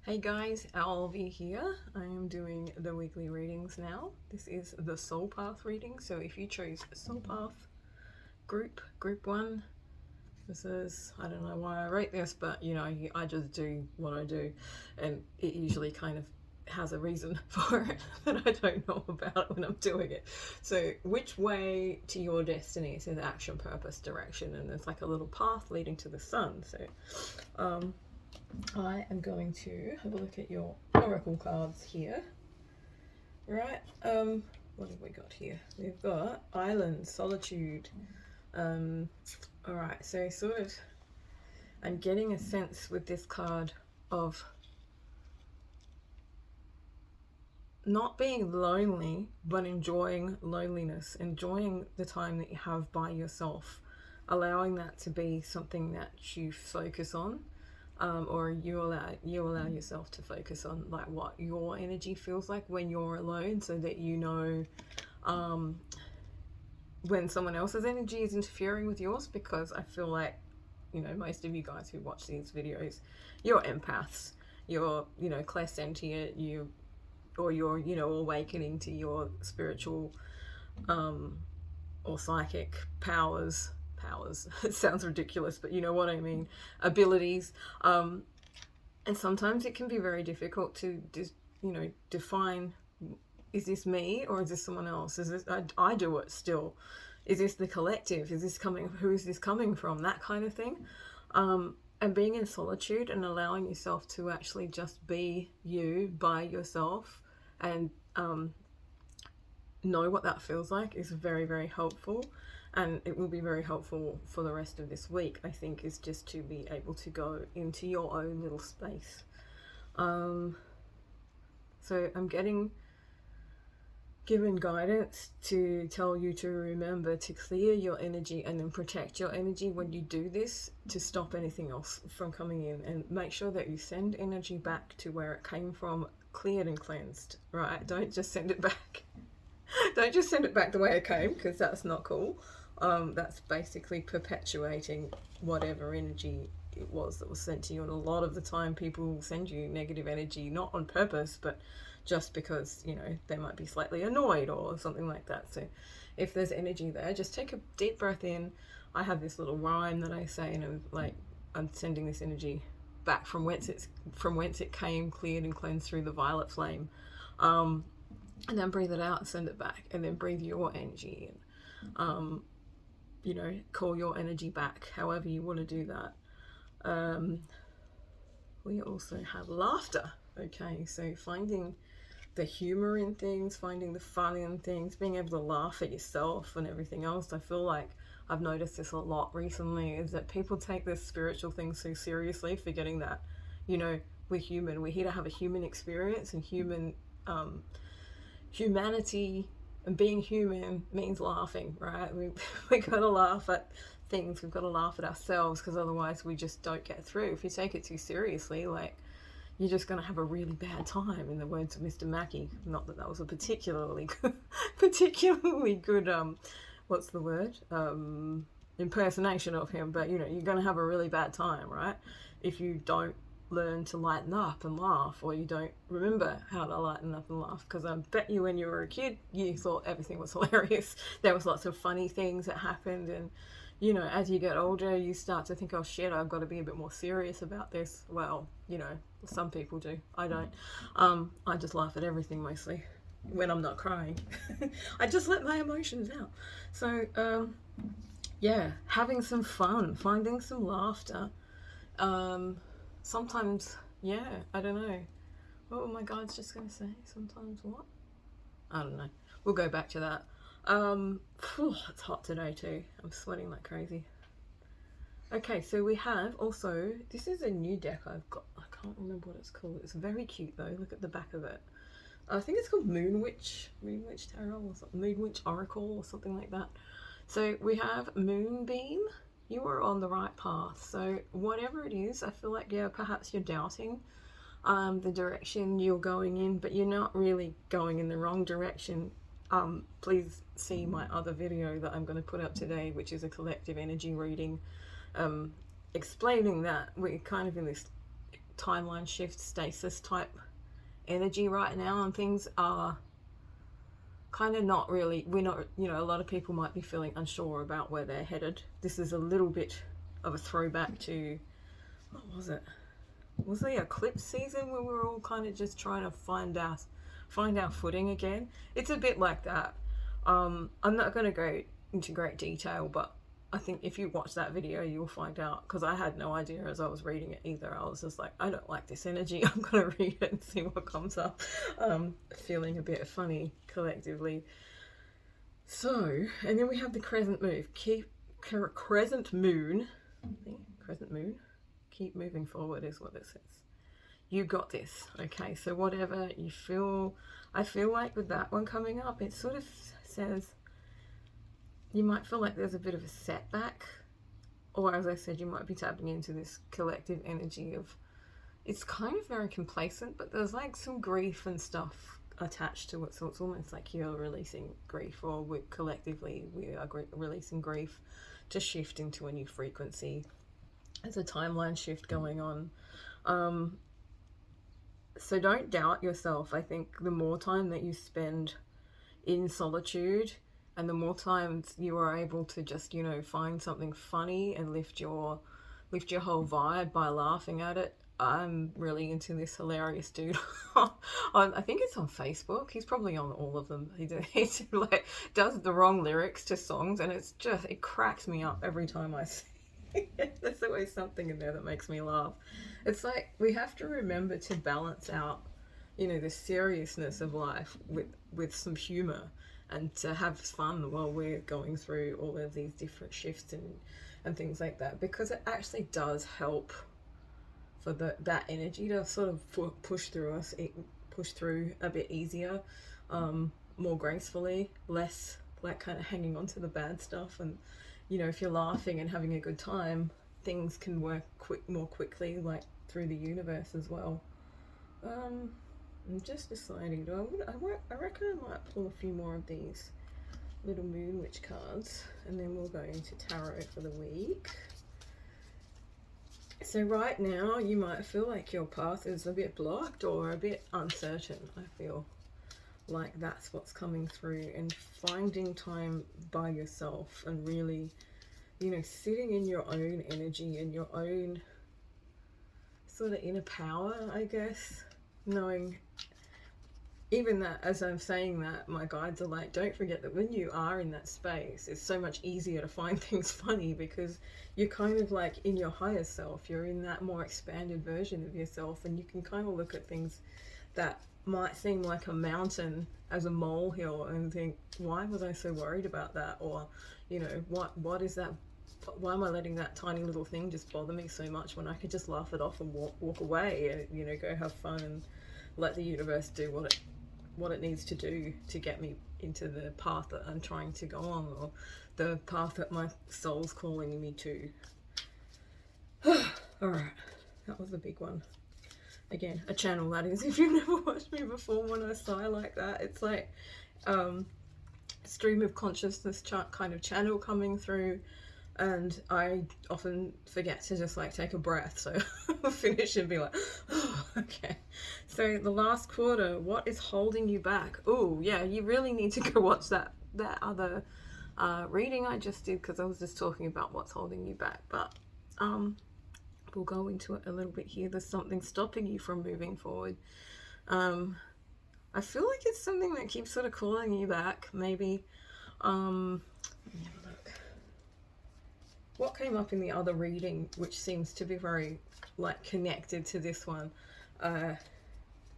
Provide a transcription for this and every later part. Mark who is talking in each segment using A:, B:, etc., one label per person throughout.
A: Hey guys, Alvi here. I am doing the weekly readings now. This is the Soul Path reading. So if you chose Soul Path group 1, this is, I don't know why I wrote this, but you know, I just do what I do, and it usually kind of has a reason for it that I don't know about when I'm doing it. So which way to your destiny? It says action, purpose, direction, and there's like a little path leading to the sun. So I am going to have a look at your oracle cards here. Right, what have we got here? We've got island, solitude. Alright, so sort of, I'm getting a sense with this card of not being lonely, but enjoying loneliness, enjoying the time that you have by yourself, allowing that to be something that you focus on. Or you allow yourself to focus on like what your energy feels like when you're alone, so that you know when someone else's energy is interfering with yours. Because I feel like, you know, most of you guys who watch these videos, you're empaths, you're, you know, clairsentient, you're awakening to your spiritual or psychic powers. It sounds ridiculous, but you know what I mean. Abilities. And sometimes it can be very difficult to define, is this me or is this someone else? Is this, I do it still. Is this the collective? Is this coming, who is this coming from? That kind of thing. And being in solitude and allowing yourself to actually just be you by yourself and know what that feels like is very, very helpful. And it will be very helpful for the rest of this week, I think, is just to be able to go into your own little space. So I'm given guidance to tell you to remember to clear your energy and then protect your energy when you do this, to stop anything else from coming in, and make sure that you send energy back to where it came from, cleared and cleansed, right? Don't just send it back. Don't just send it back the way it came, because that's not cool. That's basically perpetuating whatever energy it was that was sent to you. And a lot of the time people send you negative energy, not on purpose, but just because, you know, they might be slightly annoyed or something like that. So if there's energy there, just take a deep breath in. I have this little rhyme that I say, and I'm sending this energy back from whence it came, cleared and cleansed through the violet flame. And then breathe it out and send it back, and then breathe your energy in. Call your energy back, however you want to do that. We also have laughter. Okay, so finding the humor in things, finding the fun in things, being able to laugh at yourself and everything else. I feel like I've noticed this a lot recently, is that people take this spiritual thing so seriously, forgetting that, you know, we're human. We're here to have a human experience, and humanity and being human means laughing, right? We gotta laugh at things. We've got to laugh at ourselves, because otherwise we just don't get through. If you take it too seriously, like, you're just going to have a really bad time, in the words of Mr. Mackey. Not that that was a particularly good what's the word, impersonation of him, but you know, you're going to have a really bad time, right, if you don't learn to lighten up and laugh, or you don't remember how to lighten up and laugh. Because I bet you when you were a kid, you thought everything was hilarious. There was lots of funny things that happened, and you know, as you get older, you start to think, oh shit, I've got to be a bit more serious about this. Well, you know, some people do. I don't. I just laugh at everything mostly when I'm not crying. I just let my emotions out. So, yeah, having some fun, finding some laughter. Sometimes, yeah, I don't know. What were my guides just going to say? Sometimes what? I don't know. We'll go back to that. It's hot today too. I'm sweating like crazy. Okay, so we have also, this is a new deck I've got. I can't remember what it's called. It's very cute though. Look at the back of it. I think it's called Moonwitch Tarot, or something, Moonwitch Oracle, or something like that. So we have Moonbeam. You are on the right path. So whatever it is, I feel like, yeah, perhaps you're doubting the direction you're going in, but you're not really going in the wrong direction. Please see my other video that I'm going to put up today, which is a collective energy reading, explaining that we're kind of in this timeline shift, stasis type energy right now, and things are kind of not really, we're not, you know, a lot of people might be feeling unsure about where they're headed. This is a little bit of a throwback to, what was it? Was the eclipse season where we were all kind of just trying to find our footing again? It's a bit like that. I'm not going to go into great detail, but I think if you watch that video, you'll find out, because I had no idea as I was reading it either. I was just like, I don't like this energy. I'm going to read it and see what comes up. Feeling a bit funny collectively. So, and then we have the crescent moon. Crescent moon. Keep moving forward is what it says. You got this. Okay, so whatever you feel, I feel like with that one coming up, it sort of says you might feel like there's a bit of a setback, or as I said, you might be tapping into this collective energy of, it's kind of very complacent, but there's like some grief and stuff attached to it, so it's almost like you're releasing grief, or collectively we are releasing grief to shift into a new frequency. There's a timeline shift going on. So don't doubt yourself. I think the more time that you spend in solitude, and the more times you are able to just, you know, find something funny and lift your whole vibe by laughing at it. I'm really into this hilarious dude. I think it's on Facebook. He's probably on all of them. He like does the wrong lyrics to songs, and it cracks me up every time I see. There's always something in there that makes me laugh. It's like we have to remember to balance out, you know, the seriousness of life with some humor, and to have fun while we're going through all of these different shifts and things like that, because it actually does help for that energy to sort of push through a bit easier, more gracefully, less like kind of hanging on to the bad stuff. And you know, if you're laughing and having a good time, things can work more quickly, like through the universe as well. I'm just deciding, I reckon I might pull a few more of these little moon witch cards, and then we'll go into tarot for the week. So right now, you might feel like your path is a bit blocked or a bit uncertain. I feel like that's what's coming through, and finding time by yourself and really, you know, sitting in your own energy and your own sort of inner power, I guess, knowing even that as I'm saying that, my guides are like, don't forget that when you are in that space, it's so much easier to find things funny, because you're kind of like in your higher self, you're in that more expanded version of yourself, and you can kind of look at things that might seem like a mountain as a molehill and think, why was I so worried about that? Or, you know, what is that? Why am I letting that tiny little thing just bother me so much when I could just laugh it off and walk away and, you know, go have fun and let the universe do what it needs to do to get me into the path that I'm trying to go on, or the path that my soul's calling me to. All right, that was the big one. Again, a channel, that is. If you've never watched me before, when I sigh like that, it's like stream of consciousness kind of channel coming through, and I often forget to just like take a breath, so I'll finish and be like, oh, okay. So the last quarter, what is holding you back? Oh yeah, you really need to go watch that other reading I just did, because I was just talking about what's holding you back, but we'll go into it a little bit here. There's something stopping you from moving forward. I feel like it's something that keeps sort of calling you back, maybe. Let me have a look. What came up in the other reading, which seems to be very like connected to this one,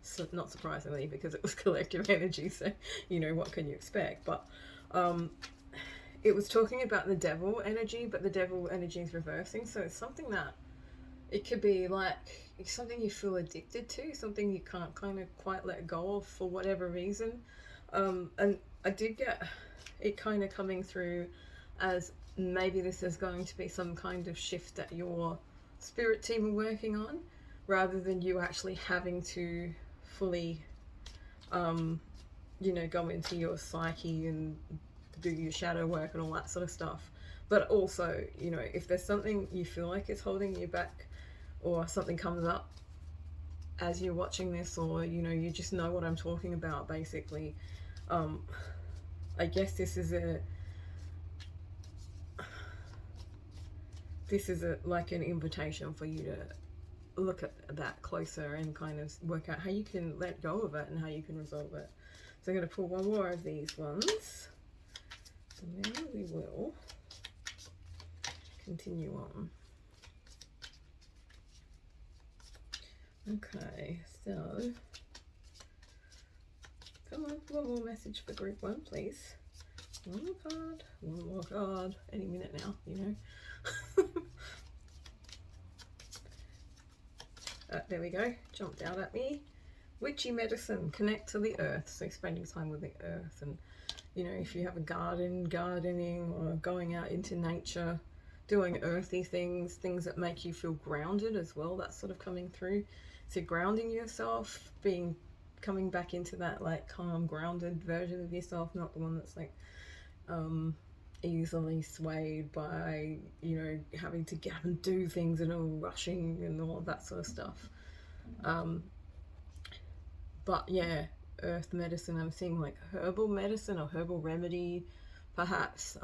A: so not surprisingly, because it was collective energy, so you know, what can you expect? But it was talking about the devil energy, but the devil energy is reversing, so it's something that it could be like something you feel addicted to, something you can't kind of quite let go of for whatever reason. And I did get it kind of coming through as maybe this is going to be some kind of shift that your spirit team are working on, rather than you actually having to fully, you know, go into your psyche and do your shadow work and all that sort of stuff. But also, you know, if there's something you feel like is holding you back, or something comes up as you're watching this, or you know, you just know what I'm talking about, basically, I guess this is a like an invitation for you to look at that closer and kind of work out how you can let go of it and how you can resolve it. So I'm going to pull one more of these ones, and then we will continue on. Okay, so come on, one more message for group one, please. One more card, any minute now, you know. There we go, jumped out at me. Witchy medicine, connect to the earth. So spending time with the earth, and you know, if you have a garden, gardening, or going out into nature, doing earthy things that make you feel grounded as well, that's sort of coming through. So grounding yourself, coming back into that like calm, grounded version of yourself, not the one that's like easily swayed by, you know, having to get up and do things and all rushing and all that sort of stuff. But yeah, earth medicine, I'm seeing like herbal medicine or herbal remedy, perhaps.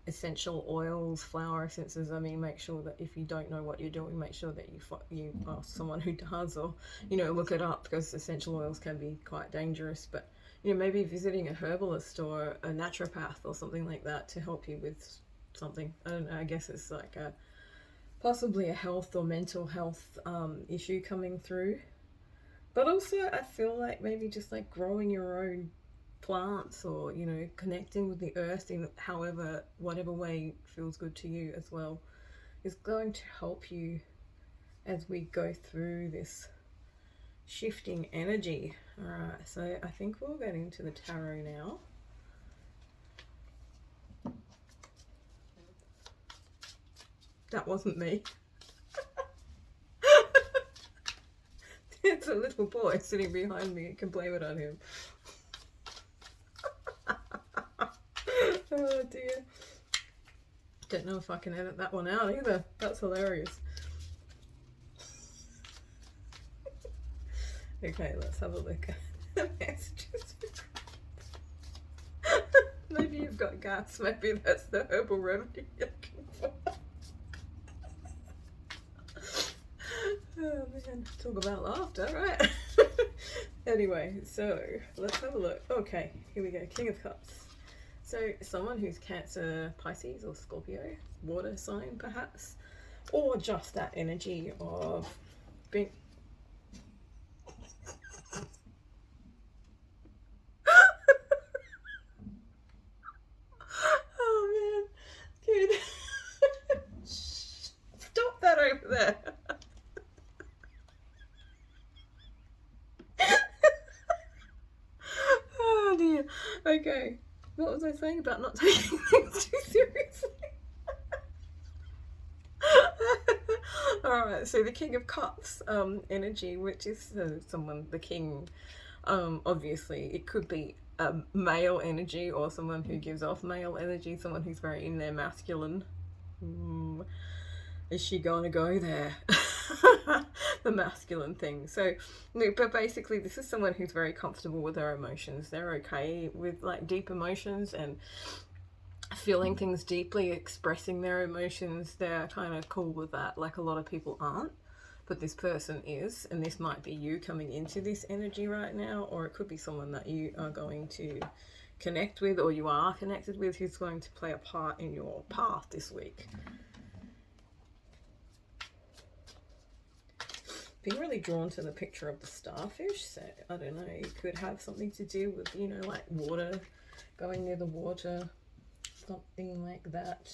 A: Essential oils, flower essences. I mean, make sure that if you don't know what you're doing, make sure that you ask someone who does, or you know, look it up, because essential oils can be quite dangerous. But you know, maybe visiting a herbalist or a naturopath or something like that to help you with something. I don't know, I guess it's like possibly a health or mental health issue coming through. But also I feel like maybe just like growing your own plants, or you know, connecting with the earth in whatever way feels good to you as well, is going to help you as we go through this shifting energy. All right, so I think we'll get into the tarot now. That wasn't me. It's a little boy sitting behind me. You can blame it on him. Oh dear. Don't know if I can edit that one out either. That's hilarious. Okay, let's have a look at the messages. Maybe you've got gas. Maybe that's the herbal remedy you're looking for. Oh man, talk about laughter, right? Anyway, so let's have a look. Okay, here we go. King of Cups. So someone who's Cancer, Pisces, or Scorpio, water sign perhaps, or just that energy of being... Oh man, dude. Stop that over there. Oh dear. Okay, what was I saying about not taking things too seriously? Alright, so the King of Cups energy, which is someone, the king, obviously it could be a male energy, or someone who gives off male energy, someone who's very in their masculine. Is she going to go there? The masculine thing. So, but basically this is someone who's very comfortable with their emotions. They're okay with like deep emotions and feeling things deeply, expressing their emotions. They're kind of cool with that. Like a lot of people aren't, but this person is, and this might be you coming into this energy right now, or it could be someone that you are going to connect with, or you are connected with, who's going to play a part in your path this week. Being really drawn to the picture of the starfish, so I don't know, it could have something to do with, you know, like water, going near the water, something like that.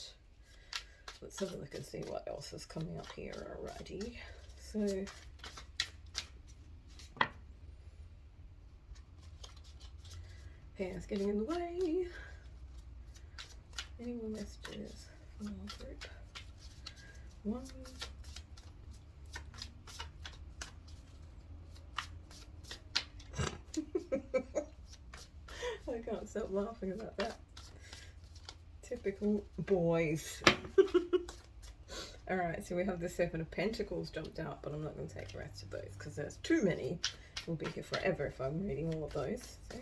A: Let's have a look and see what else is coming up here. Alrighty, so hair's getting in the way. Any more messages from our group? One. I can't stop laughing about that. Typical boys. Alright, so we have the Seven of Pentacles jumped out, but I'm not going to take the rest of those because there's too many. We'll be here forever if I'm reading all of those. So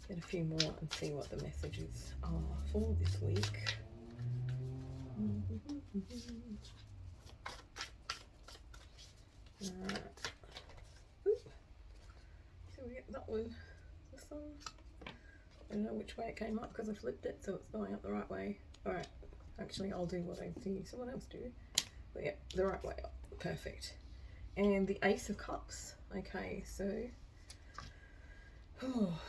A: get a few more and see what the messages are for this week. Alright. So we get that one. This one. I don't know which way it came up because I flipped it, so it's going up the right way. Alright. Actually, I'll do what I see someone else do. But yeah, the right way up. Perfect. And the Ace of Cups. Okay, so... Oh.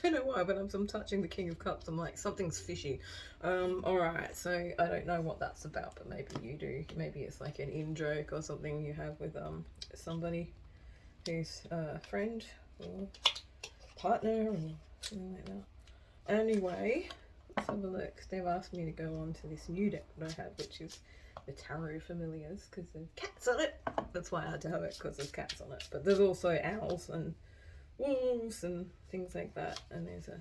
A: I don't know why, but I'm touching the King of Cups. I'm like, something's fishy. Alright, so I don't know what that's about, but maybe you do. Maybe it's like an in-joke or something you have with somebody who's a friend or partner or something like that. Anyway, let's have a look. They've asked me to go on to this new deck that I have, which is the Tarot Familiars, because there's cats on it. That's why I had to have it, because there's cats on it. But there's also owls and wolves and things like that. And there's a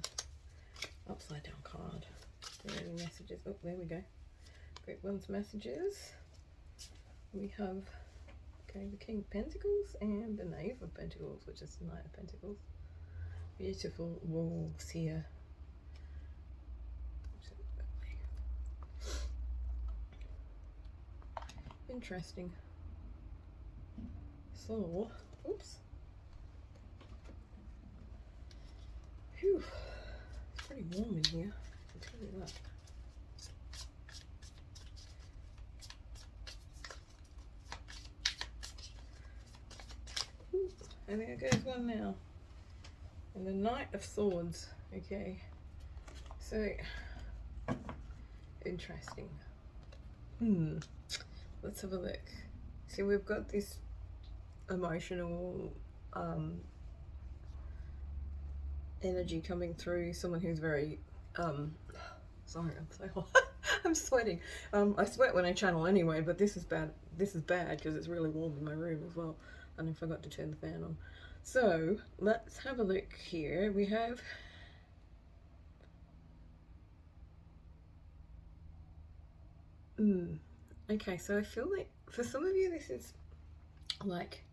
A: upside down card. Are there any messages? Oh, there we go. Great one's messages. We have, okay, the King of Pentacles and the Knave of Pentacles, which is the Knight of Pentacles. Beautiful wolves here. Interesting. So, oops. Phew. It's pretty warm in here, I'll tell you that. And there goes one now. And the Knight of Swords. Okay. So, interesting. Let's have a look. See, we've got this emotional energy coming through. Someone who's very sorry, I'm so hot. I'm sweating. I sweat when I channel anyway, but this is bad. This is bad because it's really warm in my room as well, and I forgot to turn the fan on. So let's have a look here. We have okay, so I feel like for some of you this is like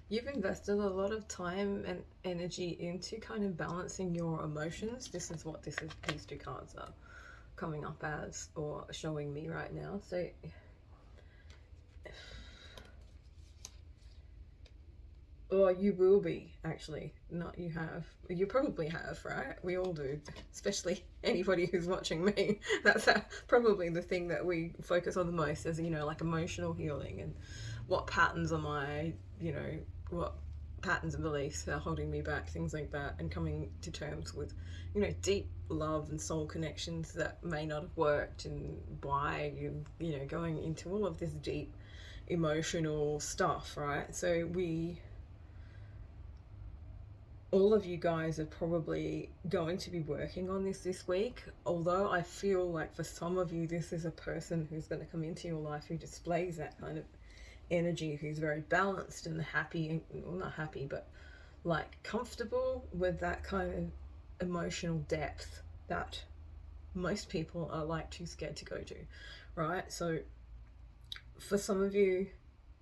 A: you've invested a lot of time and energy into kind of balancing your emotions. This is what these two cards are coming up as, or showing me right now. So or you will be, actually. Not you have. You probably have, right? We all do, especially anybody who's watching me. That's probably the thing that we focus on the most, is, you know, like emotional healing and what patterns am I, you know, what patterns and beliefs are holding me back, things like that, and coming to terms with, you know, deep love and soul connections that may not have worked, and why you know, going into all of this deep emotional stuff, right? So all of you guys are probably going to be working on this week, although I feel like for some of you this is a person who's going to come into your life who displays that kind of energy, who's very balanced and happy, well, not happy, but like comfortable with that kind of emotional depth that most people are like too scared to go to, right? So for some of you,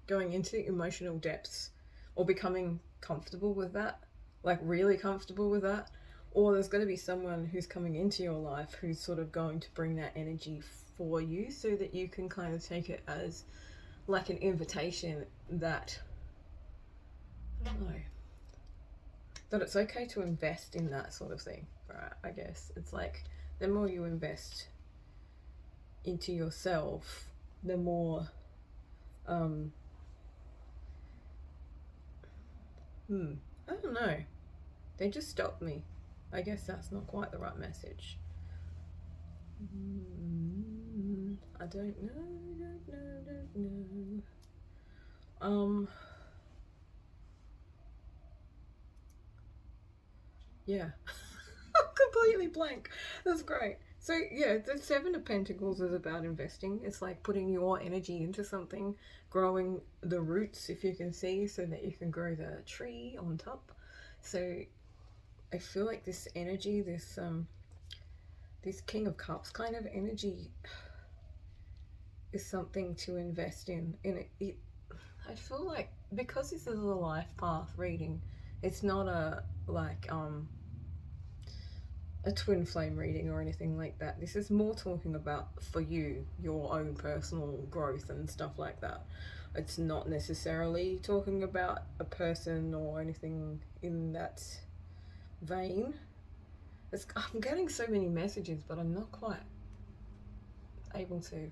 A: going into emotional depths or becoming comfortable with that, like really comfortable with that, or there's going to be someone who's coming into your life who's sort of going to bring that energy for you, so that you can kind of take it as like an invitation that, I don't know, that it's okay to invest in that sort of thing, right? I guess it's like the more you invest into yourself, the more I don't know. They just stopped me. I guess that's not quite the right message. I don't know. Yeah. I'm completely blank. That's great. So yeah, the Seven of Pentacles is about investing. It's like putting your energy into something, growing the roots, if you can see, so that you can grow the tree on top. So I feel like this energy, this King of Cups kind of energy is something to invest in. And I feel like because this is a life path reading, it's not a twin flame reading or anything like that. This is more talking about for you, your own personal growth and stuff like that. It's not necessarily talking about a person or anything in that vein. I'm getting so many messages, but I'm not quite able to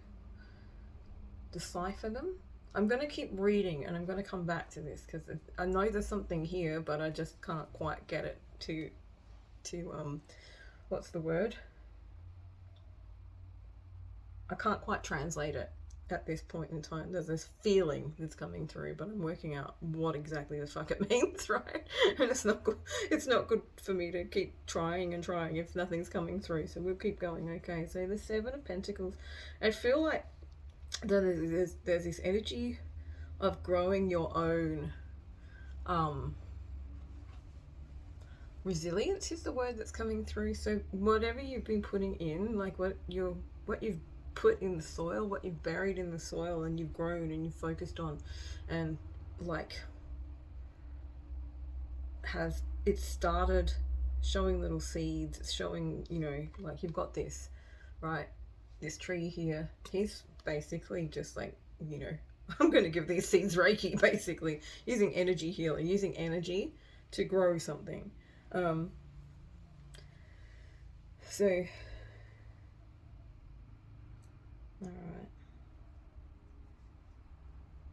A: decipher them. I'm going to keep reading and I'm going to come back to this because I know there's something here, but I just can't quite get it to what's the word? I can't quite translate it at this point in time. There's this feeling that's coming through, but I'm working out what exactly the fuck it means, right? And it's not good. It's not good for me to keep trying and trying if nothing's coming through. So we'll keep going. Okay, so the Seven of Pentacles. I feel like there's this energy of growing your own resilience is the word that's coming through. So whatever you've been putting in, like what you've put in the soil, what you've buried in the soil and you've grown and you've focused on, and like has it started showing little seeds, showing, you know, like you've got this, right? This tree here, he's basically just like, you know, I'm going to give these seeds Reiki, basically, using energy healing, using energy to grow something. So, alright.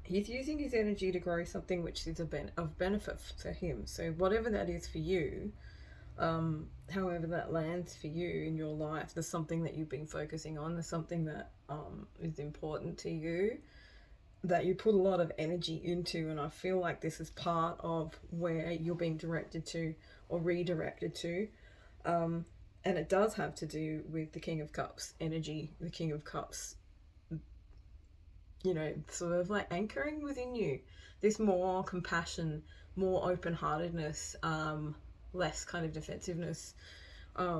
A: He's using his energy to grow something which is of benefit to him. So whatever that is for you, however that lands for you in your life, there's something that you've been focusing on, there's something that is important to you, that you put a lot of energy into, and I feel like this is part of where you're being directed to or redirected to. And it does have to do with the King of Cups energy, the King of Cups, you know, sort of like anchoring within you this more compassion, more open-heartedness, less kind of defensiveness,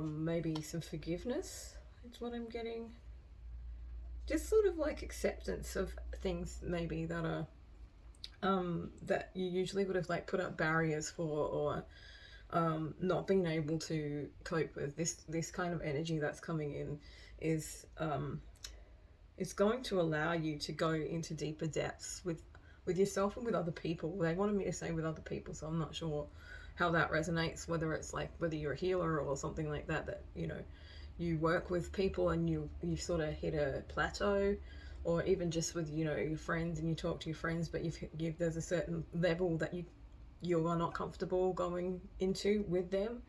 A: maybe some forgiveness is what I'm getting. Just sort of like acceptance of things maybe that are that you usually would have like put up barriers for, or not being able to cope with. This kind of energy that's coming in is it's going to allow you to go into deeper depths with yourself and with other people. They wanted me to say with other people, so I'm not sure how that resonates, whether it's like whether you're a healer or something like that, that, you know, you work with people and you sort of hit a plateau, or even just with, you know, your friends, and you talk to your friends, but there's a certain level that you are not comfortable going into with them.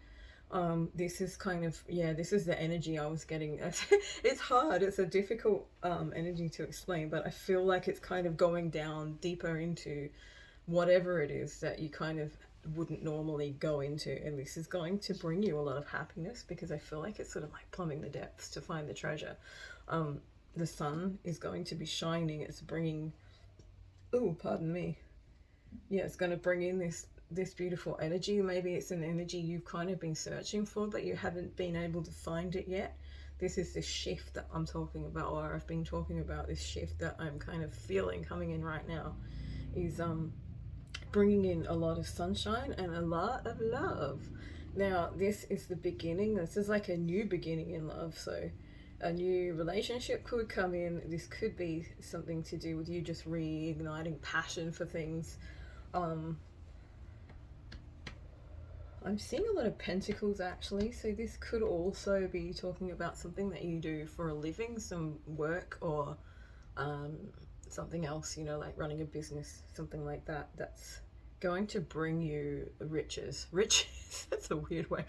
A: This is kind of, yeah, this is the energy I was getting. It's hard, it's a difficult energy to explain, but I feel like it's kind of going down deeper into whatever it is that you kind of wouldn't normally go into, and this is going to bring you a lot of happiness, because I feel like it's sort of like plumbing the depths to find the treasure. The sun is going to be shining, it's bringing, oh, pardon me, yeah, it's going to bring in this beautiful energy. Maybe it's an energy you've kind of been searching for, but you haven't been able to find it yet. This is this shift that I'm talking about, or I've been talking about, this shift that I'm kind of feeling coming in right now, is bringing in a lot of sunshine and a lot of love. Now, this is the beginning. This is like a new beginning in love. So a new relationship could come in. This could be something to do with you just reigniting passion for things. I'm seeing a lot of pentacles actually, so this could also be talking about something that you do for a living, some work, or something else, you know, like running a business, something like that, that's going to bring you riches. That's a weird way,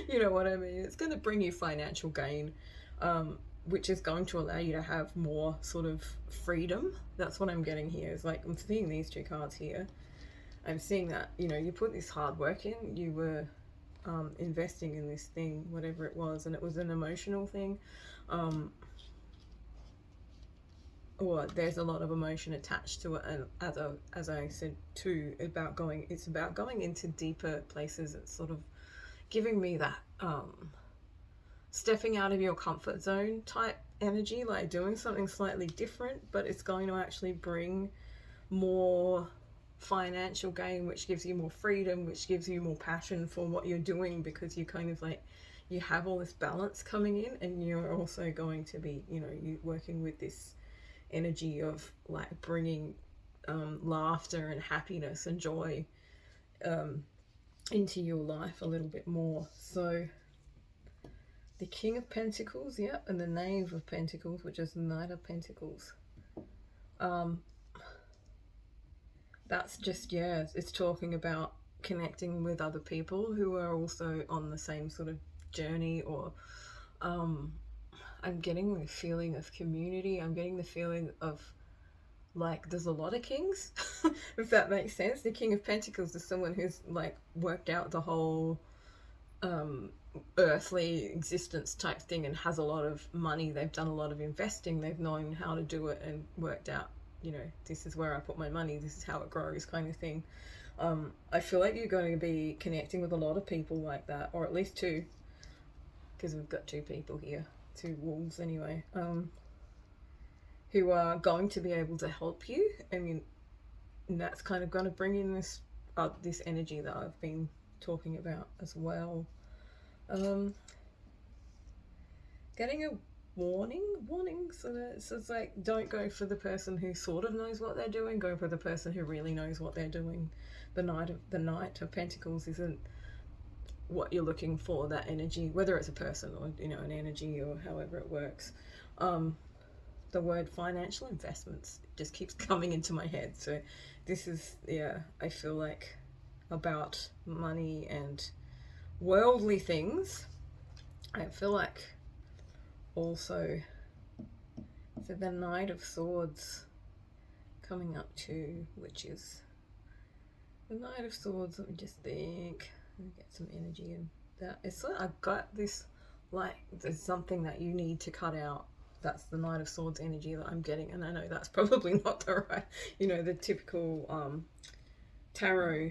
A: you know what I mean? It's going to bring you financial gain, which is going to allow you to have more sort of freedom. That's what I'm getting here. Is like, I'm seeing these two cards here. I'm seeing that, you know, you put this hard work in, you were investing in this thing, whatever it was, and it was an emotional thing, or there's a lot of emotion attached to it. And as I said too, it's about going into deeper places. It's sort of giving me that stepping out of your comfort zone type energy, like doing something slightly different, but it's going to actually bring more financial gain, which gives you more freedom, which gives you more passion for what you're doing, because you kind of like, you have all this balance coming in, and you're also going to be, you know, you working with this energy of like bringing laughter and happiness and joy into your life a little bit more. So the King of Pentacles, yep, and the Knave of Pentacles, which is the Knight of Pentacles. That's just, yeah, it's talking about connecting with other people who are also on the same sort of journey, or I'm getting the feeling of community. I'm getting the feeling of like there's a lot of kings, if that makes sense. The King of Pentacles is someone who's like worked out the whole earthly existence type thing and has a lot of money. They've done a lot of investing. They've known how to do it and worked out, you know, this is where I put my money, this is how it grows, kind of thing. I feel like you're going to be connecting with a lot of people like that, or at least two, because we've got two people here, two wolves anyway, who are going to be able to help you. I mean, and that's kind of going to bring in this this energy that I've been talking about as well. Getting a warning, so that it's like, don't go for the person who sort of knows what they're doing, go for the person who really knows what they're doing. The Knight of Pentacles isn't what you're looking for, that energy, whether it's a person or, you know, an energy or however it works. The word financial investments just keeps coming into my head. So this is, yeah, I feel like about money and worldly things. I feel like also, so the Knight of Swords coming up too, which is the Knight of Swords. Let me just think. Let me get some energy in that. It's like I've got this, like there's something that you need to cut out. That's the Knight of Swords energy that I'm getting, and I know that's probably not the right, you know, the typical tarot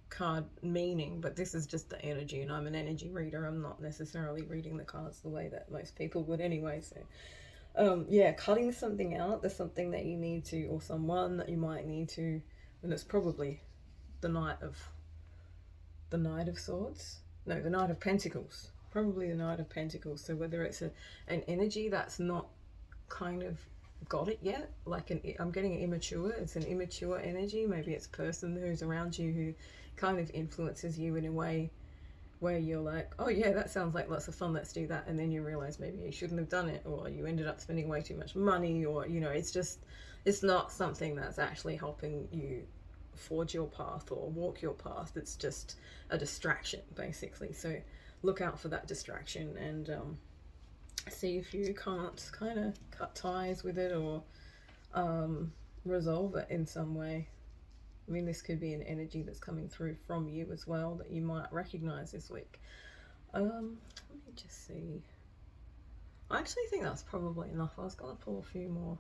A: card meaning, but this is just the energy, and I'm an energy reader. I'm not necessarily reading the cards the way that most people would anyway. So yeah, cutting something out. There's something that you need to, or someone that you might need to, and it's probably the Knight of Swords, no, the Knight of Pentacles, probably the Knight of Pentacles. So whether it's an energy that's not kind of got it yet, like I'm getting immature, it's an immature energy. Maybe it's a person who's around you who kind of influences you in a way where you're like, oh yeah, that sounds like lots of fun, let's do that, and then you realize maybe you shouldn't have done it, or you ended up spending way too much money, or, you know, it's not something that's actually helping you forge your path or walk your path. It's just a distraction basically. So look out for that distraction, and see if you can't kind of cut ties with it, or resolve it in some way. I mean, this could be an energy that's coming through from you as well that you might recognize this week. Let me just see. I actually think that's probably enough. I was going to pull a few more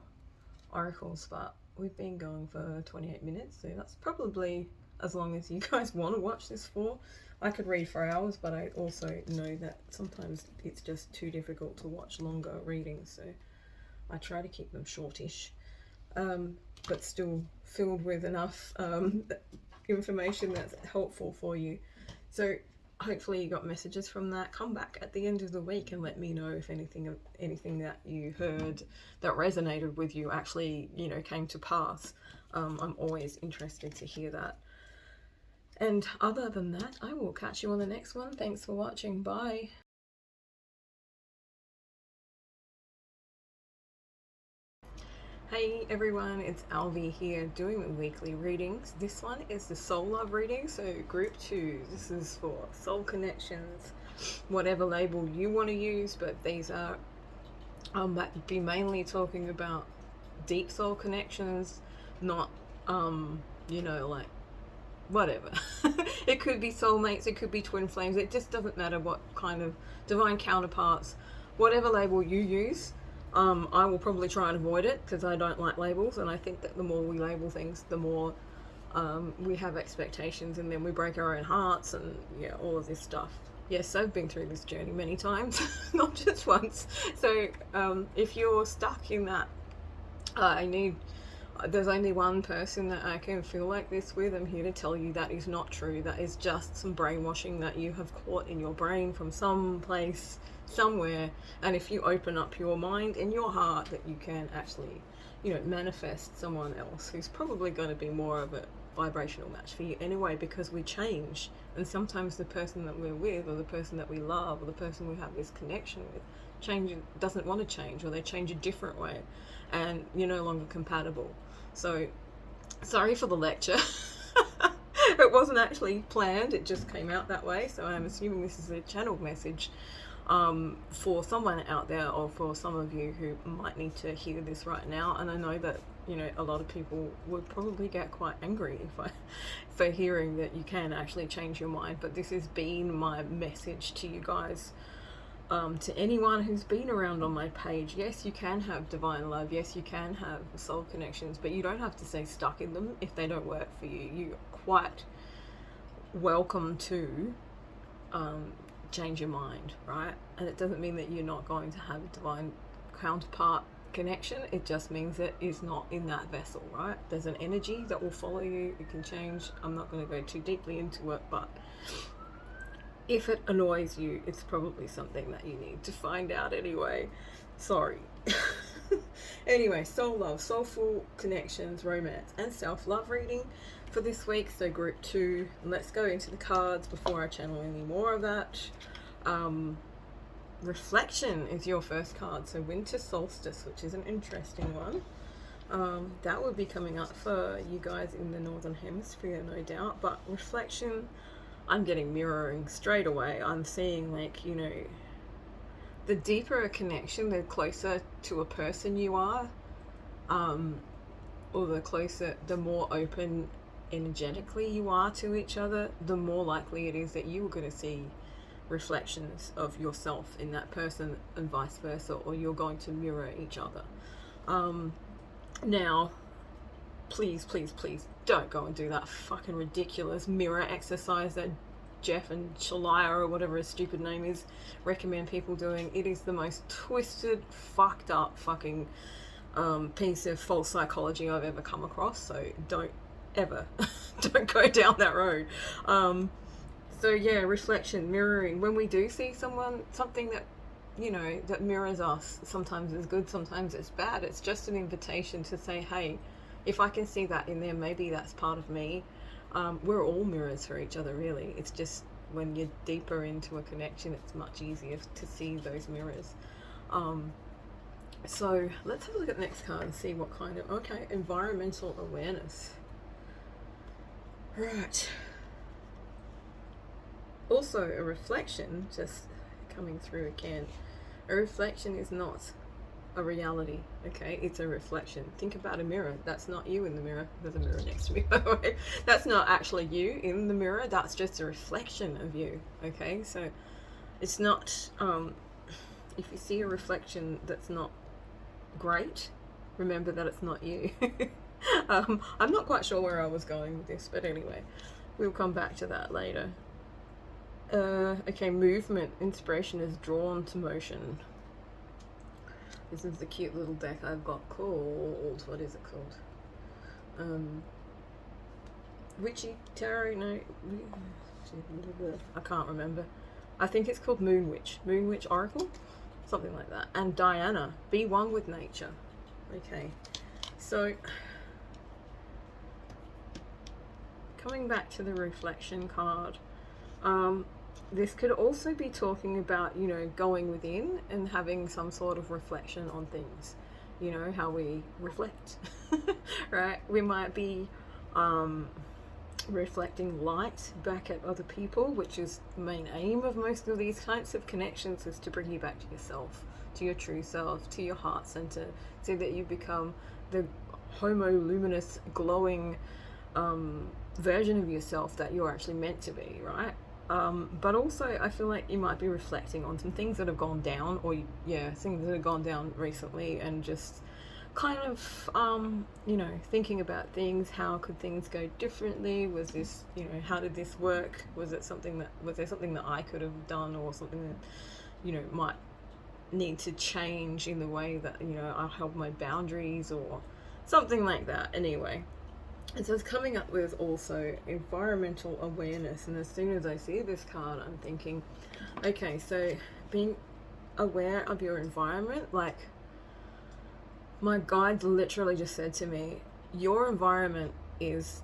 A: oracles, but we've been going for 28 minutes, so that's probably as long as you guys want to watch this for. I could read for hours, but I also know that sometimes it's just too difficult to watch longer readings, so I try to keep them shortish, but still filled with enough information that's helpful for you. So hopefully you got messages from that. Come back at the end of the week and let me know if anything that you heard that resonated with you actually, you know, came to pass. I'm always interested to hear that. And other than that, I will catch you on the next one. Thanks for watching. Bye. Hey everyone, it's Alvi here doing the weekly readings. This one is the soul love reading, so group 2. This is for soul connections, whatever label you want to use, but these are might be mainly talking about deep soul connections, not you know, like whatever. It could be soulmates, it could be twin flames, it just doesn't matter what kind of divine counterparts, whatever label you use. I will probably try and avoid it because I don't like labels, and I think that the more we label things, the more We have expectations and then we break our own hearts and yeah, all of this stuff. Yes, I've been through this journey many times, not just once. So if you're stuck in that, there's only one person that I can feel like this with. I'm here to tell you that is not true. That is just some brainwashing that you have caught in your brain from some place, somewhere. And if you open up your mind and your heart, that you can actually, manifest someone else who's probably going to be more of a vibrational match for you anyway, because we change. And sometimes the person that we're with, or the person that we love, or the person we have this connection with, doesn't want to change, or they change a different way, and you're no longer compatible. So sorry for the lecture. It wasn't actually planned, it just came out that way. So I'm assuming this is a channeled message for someone out there, or for some of you who might need to hear this right now. And I know that a lot of people would probably get quite angry for hearing that you can actually change your mind, but this has been my message to you guys. To anyone who's been around on my page, yes, you can have divine love, yes, you can have soul connections, but you don't have to stay stuck in them if they don't work for you. You're quite welcome to change your mind, right? And it doesn't mean that you're not going to have a divine counterpart connection. It just means that it's not in that vessel, right? There's an energy that will follow you. It can change. I'm not going to go too deeply into it, but if it annoys you, it's probably something that you need to find out anyway. Sorry. Anyway, soul love, soulful connections, romance, and self-love reading for this week. So group 2. Let's go into the cards before I channel any more of that. Reflection is your first card. So winter solstice, which is an interesting one. That would be coming up for you guys in the northern hemisphere, no doubt. But reflection, I'm getting mirroring straight away. I'm seeing, like, the deeper a connection, the closer to a person you are, or the more open energetically you are to each other, the more likely it is that you are going to see reflections of yourself in that person, and vice versa, or you're going to mirror each other. Now, please don't go and do that fucking ridiculous mirror exercise that Jeff and Shalaya, or whatever his stupid name is, recommend people doing. It is the most twisted, fucked up fucking piece of false psychology I've ever come across. So don't ever don't go down that road. So yeah, reflection, mirroring. When we do see something that that mirrors us, sometimes it's good, sometimes it's bad. It's just an invitation to say, hey, if I can see that in there, maybe that's part of me. We're all mirrors for each other, really. It's just when you're deeper into a connection, it's much easier to see those mirrors. So let's have a look at the next card and see what kind of... Okay, environmental awareness. Right. Also, a reflection, just coming through again. A reflection is not a reality, okay? It's a reflection. Think about a mirror. That's not you in the mirror. There's a mirror next to me, by the way. That's not actually you in the mirror. That's just a reflection of you, okay? So it's not... if you see a reflection that's not great, remember that it's not you. I'm not quite sure where I was going with this, but anyway, we'll come back to that later. Okay, movement. Inspiration is drawn to motion. This is the cute little deck I've got called... What is it called? Witchy Tarot? No. I can't remember. I think it's called Moon Witch. Moon Witch Oracle? Something like that. And Diana. Be one with nature. Okay. So... coming back to the reflection card. This could also be talking about, going within and having some sort of reflection on things. How we reflect, right? We might be reflecting light back at other people, which is the main aim of most of these types of connections, is to bring you back to yourself, to your true self, to your heart center, so that you become the homo luminous, glowing version of yourself that you're actually meant to be, right? But also I feel like you might be reflecting on some things that have gone down, or things that have gone down recently, and just kind of you know, thinking about things. How could things go differently? Was this, you know, how did this work? Was there something that I could have done, or something that, you know, might need to change in the way that, you know, I held my boundaries, or something like that. Anyway, and so it's coming up with also environmental awareness. And as soon as I see this card, I'm thinking, okay, so being aware of your environment, like, my guide literally just said to me, your environment is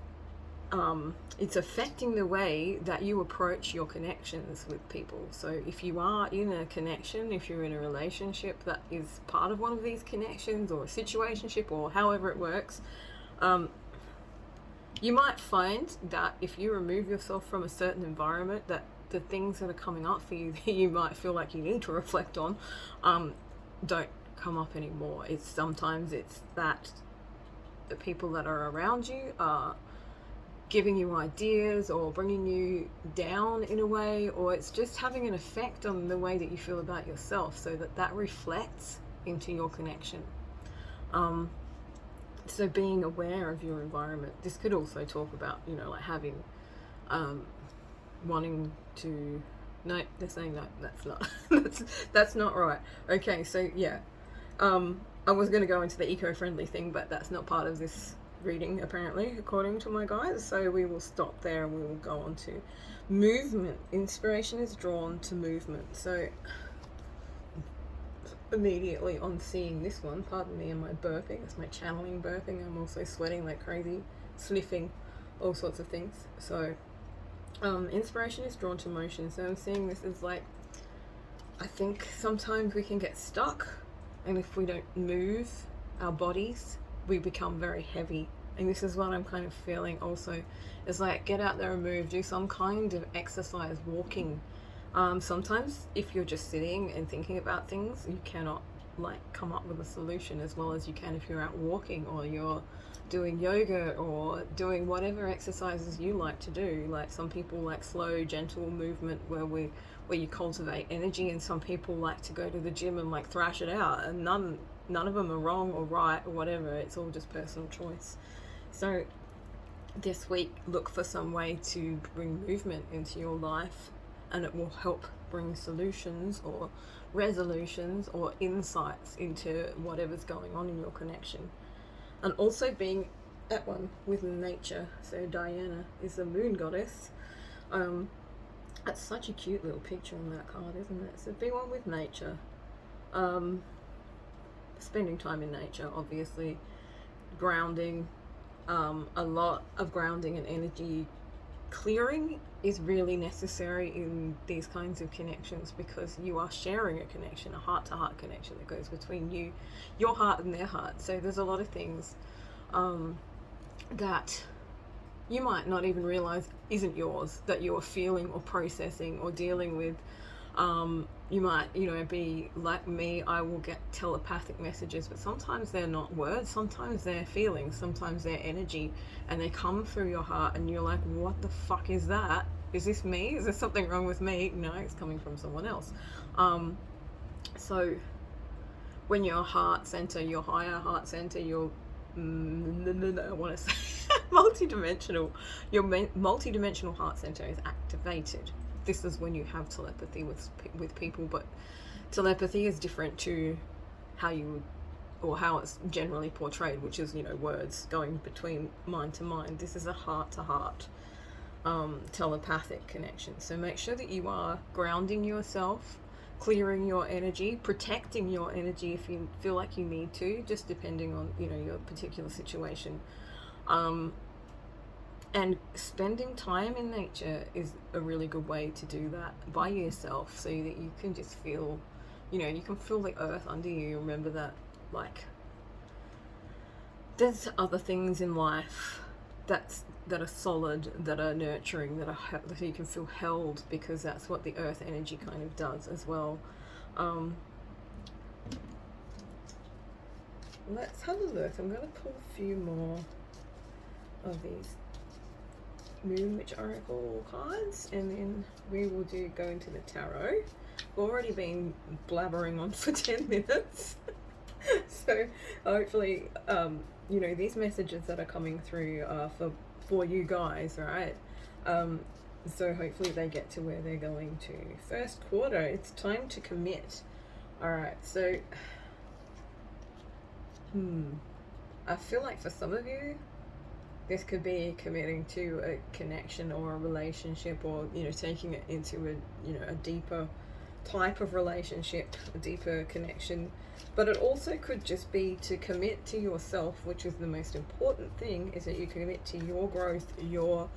A: it's affecting the way that you approach your connections with people. So if you are in a connection, if you're in a relationship that is part of one of these connections, or a situationship, or however it works, you might find that if you remove yourself from a certain environment, that the things that are coming up for you that you might feel like you need to reflect on, don't come up anymore. Sometimes it's that the people that are around you are giving you ideas or bringing you down in a way, or it's just having an effect on the way that you feel about yourself, so that reflects into your connection. So being aware of your environment. This could also talk about, you know, like having wanting to, no, they're saying no, that's not that's not right. Okay, so yeah, I was going to go into the eco-friendly thing, but that's not part of this reading apparently, according to my guys. So we will stop there and we will go on to movement. Inspiration is drawn to movement. So immediately on seeing this one, pardon me and my burping, it's my channeling burping, I'm also sweating like crazy, sniffing, all sorts of things. So inspiration is drawn to motion. So I'm seeing this as like, I think sometimes we can get stuck, and if we don't move our bodies, we become very heavy. And this is what I'm kind of feeling also, is like, get out there and move, do some kind of exercise, walking. Sometimes if you're just sitting and thinking about things, you cannot like come up with a solution as well as you can if you're out walking, or you're doing yoga, or doing whatever exercises you like to do. Like, some people like slow, gentle movement where you cultivate energy, and some people like to go to the gym and like thrash it out, and none of them are wrong or right or whatever. It's all just personal choice. So this week, look for some way to bring movement into your life, and it will help bring solutions or resolutions or insights into whatever's going on in your connection. And also being at one with nature. So Diana is the moon goddess. That's such a cute little picture on that card, isn't it? So be one with nature. Spending time in nature, obviously. Grounding. A lot of grounding and energy clearing is really necessary in these kinds of connections, because you are sharing a connection, a heart-to-heart connection that goes between you, your heart and their heart. So there's a lot of things that you might not even realize isn't yours, that you're feeling or processing or dealing with. You might, you know, be like me, I will get telepathic messages, but sometimes they're not words, sometimes they're feelings, sometimes they're energy, and they come through your heart, and you're like, what the fuck is that? Is this me? Is there something wrong with me? No, it's coming from someone else. So when your heart center, your higher heart center, your I want to say multidimensional, your multidimensional heart center is activated. This is when you have telepathy with people, but telepathy is different to how you would, or how it's generally portrayed, which is, you know, words going between mind to mind. This is a heart to heart telepathic connection. So make sure that you are grounding yourself, clearing your energy, protecting your energy if you feel like you need to, just depending on, you know, your particular situation. And spending time in nature is a really good way to do that by yourself, so that you can just feel, you know, you can feel the earth under you. Remember that, like, there's other things in life that are solid, that are nurturing, that you can feel held, because that's what the earth energy kind of does as well. Let's have a look. I'm going to pull a few more of these Moon Witch Oracle cards, and then we will go into the tarot. We've already been blabbering on for 10 minutes. So hopefully, you know, these messages that are coming through are for you guys, right? Um, so hopefully they get to where they're going to. First quarter, it's time to commit. All right, so I feel like for some of you, this could be committing to a connection or a relationship, or you know, taking it into a, you know, a deeper type of relationship, a deeper connection. But it also could just be to commit to yourself, which is the most important thing, is that you commit to your growth, your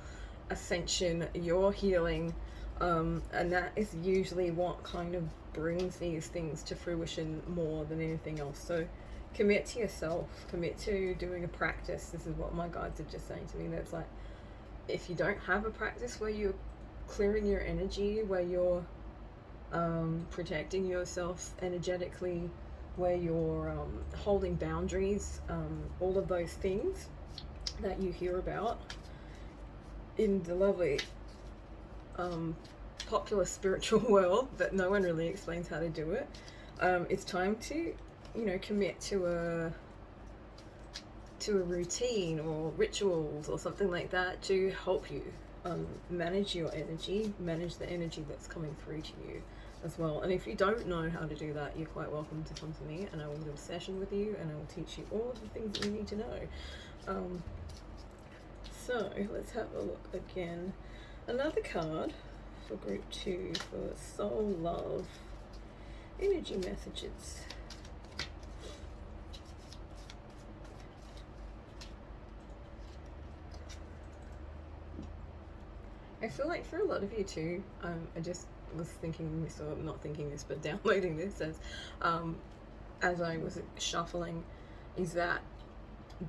A: ascension, your healing. And that is usually what kind of brings these things to fruition more than anything else. So commit to yourself, commit to doing a practice. This is what my guides are just saying to me. That's like, if you don't have a practice where you're clearing your energy, where you're protecting yourself energetically, where you're holding boundaries, all of those things that you hear about in the lovely popular spiritual world that no one really explains how to do it. It's time to, you know, commit to a routine or rituals or something like that to help you manage your energy, manage the energy that's coming through to you as well. And if you don't know how to do that, you're quite welcome to come to me and I will do a session with you and I will teach you all of the things that you need to know. So let's have a look again. Another card for group 2 for soul love energy messages. I feel like for a lot of you too, I just was thinking this, or not thinking this, but downloading this as I was shuffling, is that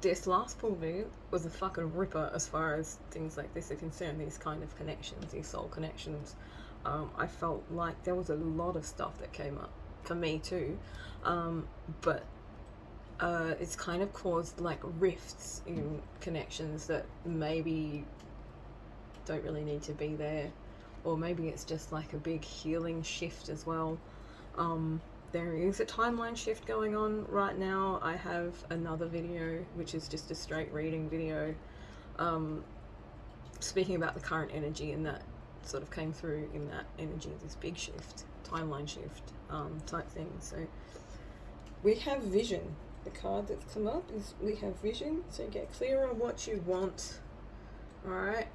A: this last pull video was a fucking ripper as far as things like this are concerned, these kind of connections, these soul connections. I felt like there was a lot of stuff that came up for me too, but it's kind of caused like rifts in connections that maybe don't really need to be there, or maybe it's just like a big healing shift as well. There is a timeline shift going on right now. I have another video which is just a straight reading video speaking about the current energy, and that sort of came through in that energy, this big shift, timeline shift type thing. So we have vision. The card that's come up is we have vision, so get clear on what you want. All right.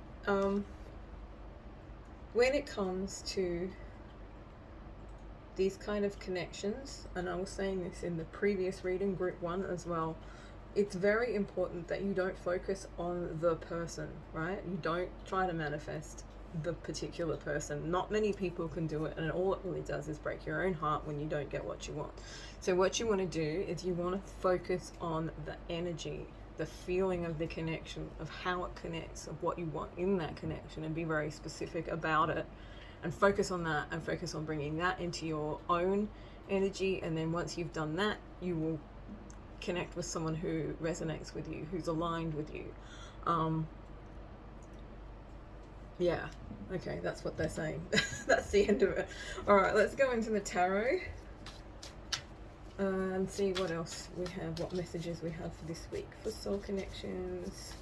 A: When it comes to these kind of connections, and I was saying this in the previous reading, group 1 as well, it's very important that you don't focus on the person, right? You don't try to manifest the particular person. Not many people can do it, and all it really does is break your own heart when you don't get what you want. So what you want to do is you want to focus on the energy, the feeling of the connection, of how it connects, of what you want in that connection, and be very specific about it, and focus on that, and focus on bringing that into your own energy. And then once you've done that, you will connect with someone who resonates with you, who's aligned with you. Yeah, okay, that's what they're saying. That's the end of it. All right, let's go into the tarot and see what else we have, what messages we have for this week for soul connections.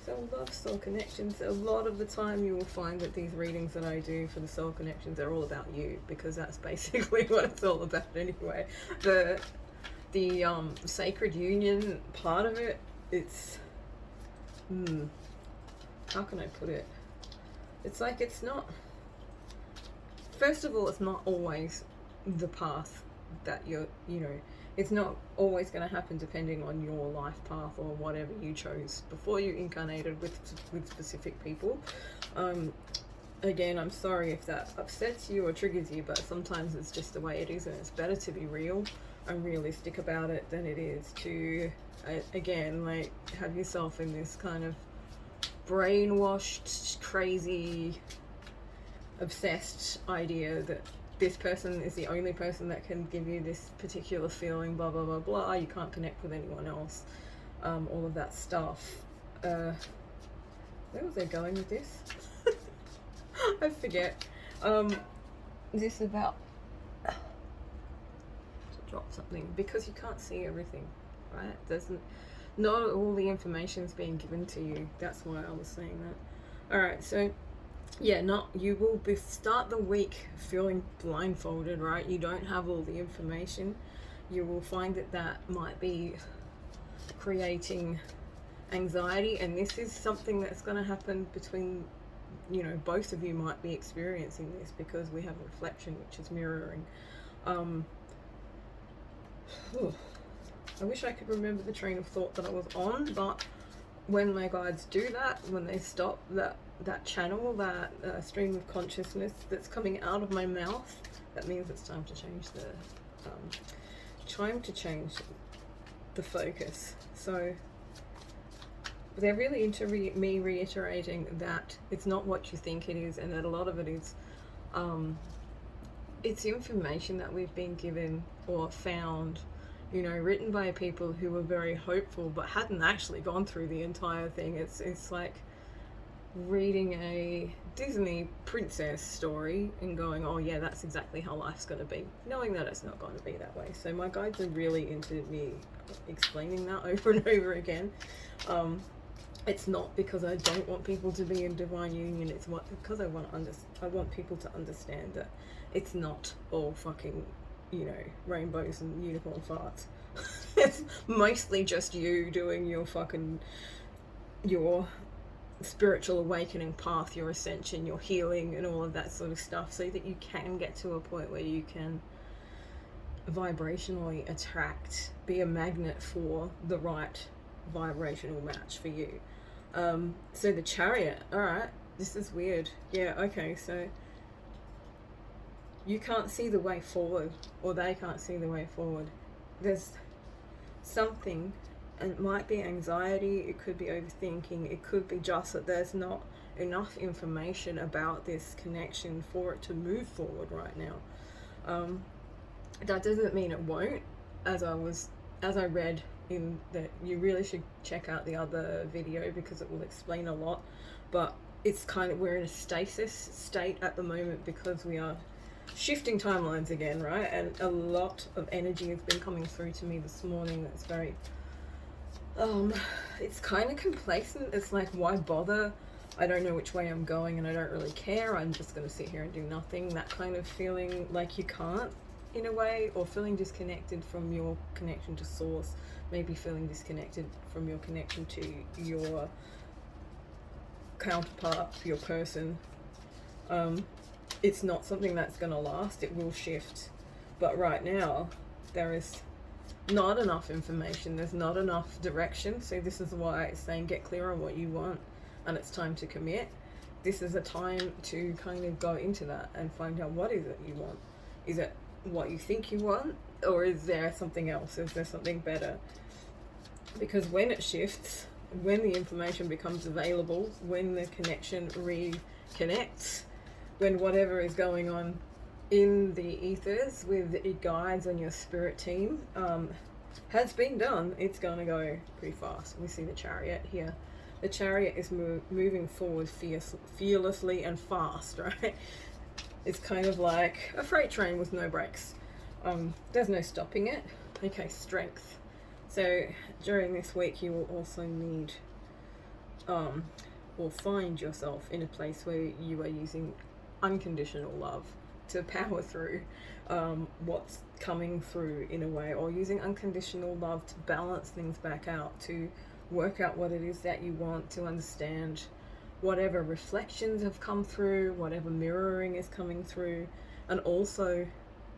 A: Soul love, soul connections. A lot of the time you will find that these readings that I do for the soul connections are all about you, because that's basically what it's all about anyway. The sacred union part of it, it's how can I put it? It's like, it's not, first of all, it's not always the path that you're, you know, it's not always going to happen depending on your life path or whatever you chose before you incarnated with specific people. Again, I'm sorry if that upsets you or triggers you, but sometimes it's just the way it is, and it's better to be real and realistic about it than it is to, again, like, have yourself in this kind of brainwashed, crazy, obsessed idea that this person is the only person that can give you this particular feeling, blah blah blah blah, you can't connect with anyone else, all of that stuff. Where was I going with this? I forget. Is this about drop something, because you can't see everything, right? Not all the information is being given to you. That's why I was saying that. All right, so yeah, you will start the week feeling blindfolded, right? You don't have all the information. You will find that might be creating anxiety, and this is something that's going to happen between, both of you might be experiencing this, because we have reflection, which is mirroring. I wish I could remember the train of thought that I was on, but when my guides do that, when they stop that channel, that stream of consciousness that's coming out of my mouth, that means it's time to change the focus. So they're really into me reiterating that it's not what you think it is, and that a lot of it is it's information that we've been given or found, written by people who were very hopeful but hadn't actually gone through the entire thing. It's like reading a Disney princess story and going, oh yeah, that's exactly how life's going to be, knowing that it's not going to be that way. So my guides are really into me explaining that over and over again. It's not because I don't want people to be in divine union. It's because I want people to understand that it's not all fucking, rainbows and unicorn farts. It's mostly just you doing your spiritual awakening path, your ascension, your healing, and all of that sort of stuff, so that you can get to a point where you can vibrationally be a magnet for the right vibrational match for you. So the Chariot, alright, this is weird. Yeah, okay, so you can't see the way forward, or they can't see the way forward. There's something, and it might be anxiety, it could be overthinking, it could be just that there's not enough information about this connection for it to move forward right now. That doesn't mean it won't, as I read in that, you really should check out the other video because it will explain a lot, but it's we're in a stasis state at the moment because we are shifting timelines again, right? And a lot of energy has been coming through to me this morning that's very it's kind of complacent. It's like, why bother? I don't know which way I'm going and I don't really care. I'm just going to sit here and do nothing. That kind of feeling like you can't, in a way, or feeling disconnected from your connection to source, maybe feeling disconnected from your connection to your counterpart, your person. It's not something that's going to last. It will shift. But right now, there is not enough information. There's not enough direction. So this is why it's saying get clear on what you want, and it's time to commit. This is a time to kind of go into that and find out, what is it you want? Is it what you think you want, or is there something else? Is there something better? Because when it shifts, when the information becomes available, when the connection reconnects, when whatever is going on in the ethers with your guides and your spirit team has been done, it's going to go pretty fast. We see the Chariot here. The Chariot is moving forward fearlessly and fast, right? It's kind of like a freight train with no brakes. There's no stopping it. Okay, strength. So during this week, you will also need or find yourself in a place where you are using unconditional love to power through what's coming through, in a way, or using unconditional love to balance things back out, to work out what it is that you want, to understand whatever reflections have come through, whatever mirroring is coming through, and also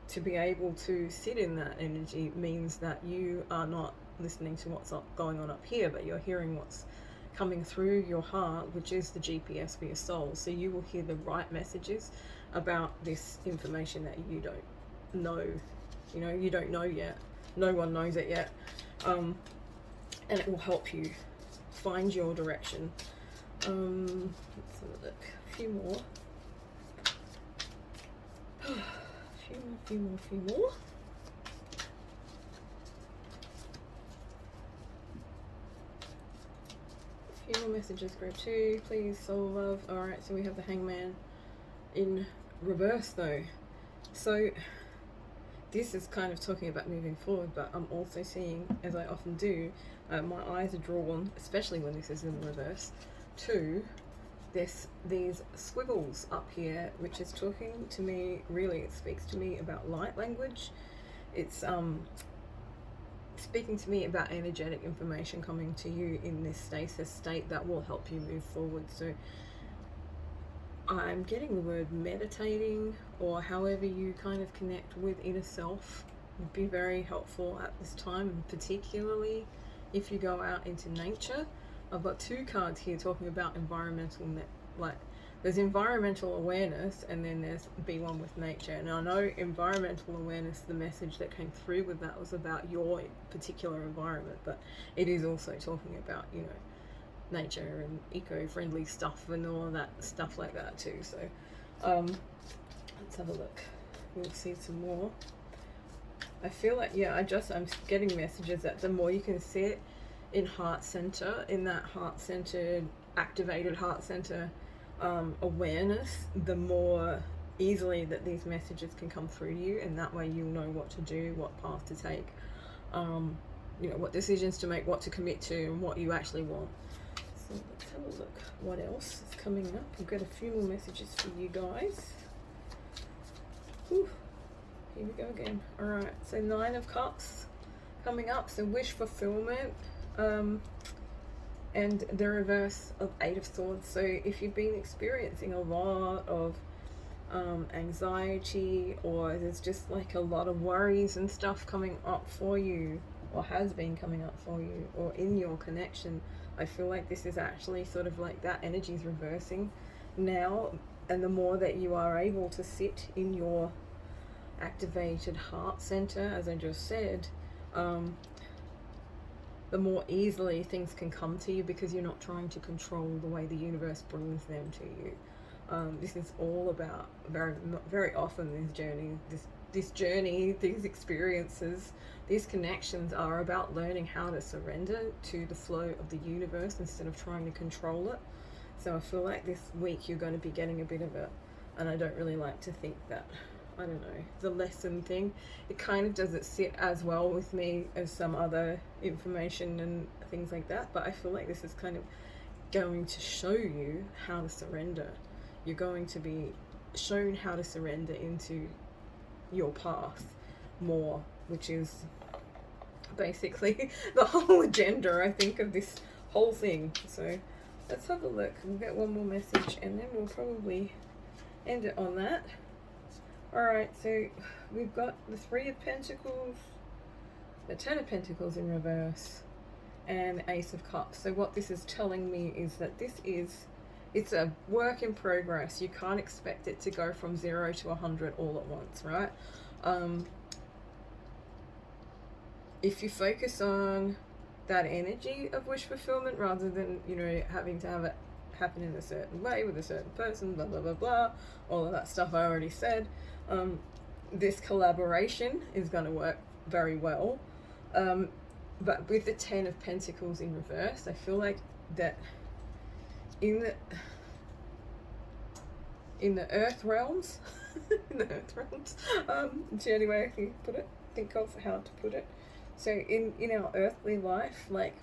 A: to be able to sit in that energy means that you are not listening to what's going on up here, but you're hearing what's coming through your heart, which is the GPS for your soul. So you will hear the right messages about this information that you don't know. You don't know yet. No one knows it yet. And it will help you find your direction. Let's have a look. A few more. few more. A few more messages, group 2, please, soul love. Alright, so we have the Hangman in reverse though. So this is kind of talking about moving forward, but I'm also seeing, as I often do, my eyes are drawn, especially when this is in reverse, to these squiggles up here, which is talking to me, really, it speaks to me about light language. It's speaking to me about energetic information coming to you in this stasis state that will help you move forward. So I'm getting the word meditating, or however you kind of connect with inner self, would be very helpful at this time, and particularly if you go out into nature. I've got two cards here talking about environmental like there's environmental awareness, and then there's be one with nature. And I know environmental awareness, the message that came through with that was about your particular environment, but it is also talking about, you know, nature and eco-friendly stuff and all of that stuff like that too. So let's have a look. We'll see some more. I feel like, yeah, I'm getting messages that the more you can sit in heart center, in that heart centered, activated heart center awareness, the more easily that these messages can come through you, and that way you'll know what to do, what path to take, you know, what decisions to make, what to commit to, and what you actually want. So let's have a look what else is coming up. We've got a few more messages for you guys. Whew. Here we go again. Alright, so 9 of Cups coming up, so wish fulfillment, and the reverse of 8 of Swords. So if you've been experiencing a lot of anxiety, or there's just like a lot of worries and stuff coming up for you, or has been coming up for you, or in your connection, I feel like this is actually sort of like that energy is reversing now. And the more that you are able to sit in your activated heart center, as I just said, the more easily things can come to you, because you're not trying to control the way the universe brings them to you. This is all about, very often this journey, these experiences, these connections are about learning how to surrender to the flow of the universe instead of trying to control it. So I feel like this week you're going to be getting a bit of it, and I don't really like to think that, I don't know, the lesson thing, it kind of doesn't sit as well with me as some other information and things like that, but I feel like this is kind of going to show you how to surrender. You're going to be shown how to surrender into your path more, which is basically the whole agenda, I think, of this whole thing. So let's have a look. We'll get one more message and then we'll probably end it on that. Alright, so we've got the 3 of Pentacles, the 10 of Pentacles in reverse, and the Ace of Cups. So what this is telling me is that it's a work in progress. You can't expect it to go from 0 to 100 all at once, right? If you focus on that energy of wish fulfillment rather than, you know, having to have it happen in a certain way with a certain person, blah blah blah blah, all of that stuff I already said, this collaboration is going to work very well. But with the 10 of Pentacles in reverse, I feel like that in the earth realms in the earth realms, it's the only way I can think of how to put it. So in our earthly life, like,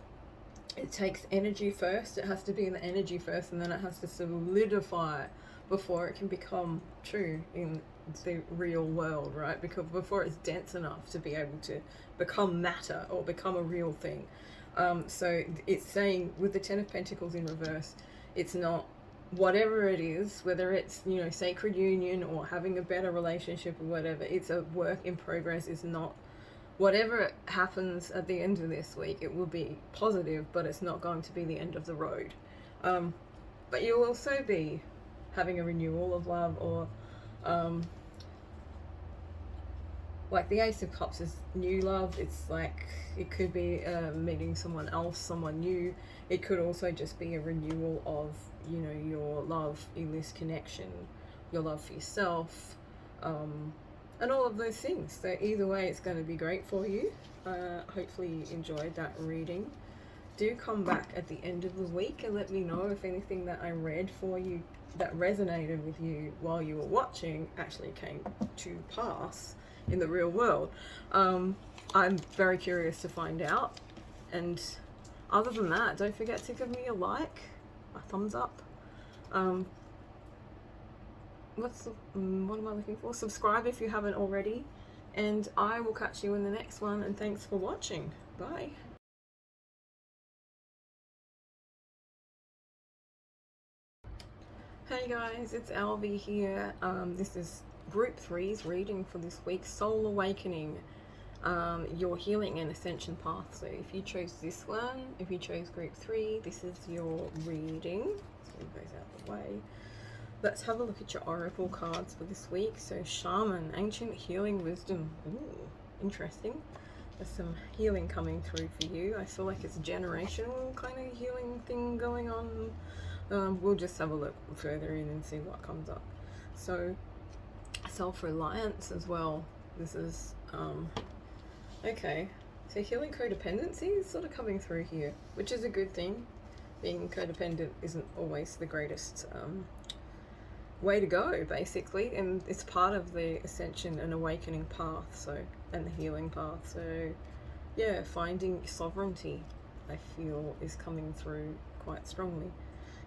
A: it takes energy first. It has to be in the energy first, and then it has to solidify before it can become true in the real world, right? Because before it's dense enough to be able to become matter or become a real thing. So it's saying with the 10 of Pentacles in reverse, it's not whatever it is, whether it's, you know, sacred union or having a better relationship or whatever, it's a work in progress. It's not whatever happens at the end of this week, it will be positive, but it's not going to be the end of the road. But you'll also be having a renewal of love, or like the Ace of Cups is new love. It's like, it could be meeting someone else, someone new. It could also just be a renewal of, you know, your love in this connection, your love for yourself, and all of those things. So either way, it's going to be great for you. Hopefully you enjoyed that reading. Do come back at the end of the week and let me know if anything that I read for you that resonated with you while you were watching actually came to pass in the real world. I'm very curious to find out. And other than that, don't forget to give me a like, a thumbs up. What am I looking for? Subscribe if you haven't already. And I will catch you in the next one. And thanks for watching. Bye. Hey guys, it's Alvi here. This is Group 3's reading for this week, Soul Awakening, your healing and ascension path. So if you chose this one, if you chose Group 3, this is your reading. So it goes out the way. Let's have a look at your oracle cards for this week. So Shaman, Ancient Healing Wisdom. Ooh, interesting. There's some healing coming through for you. I feel like it's a generational kind of healing thing going on. We'll just have a look further in and see what comes up. So self-reliance as well. This is okay. So healing codependency is sort of coming through here, which is a good thing. Being codependent isn't always the greatest way to go, basically, and it's part of the ascension and awakening path, so, and the healing path. So yeah, finding sovereignty, I feel, is coming through quite strongly.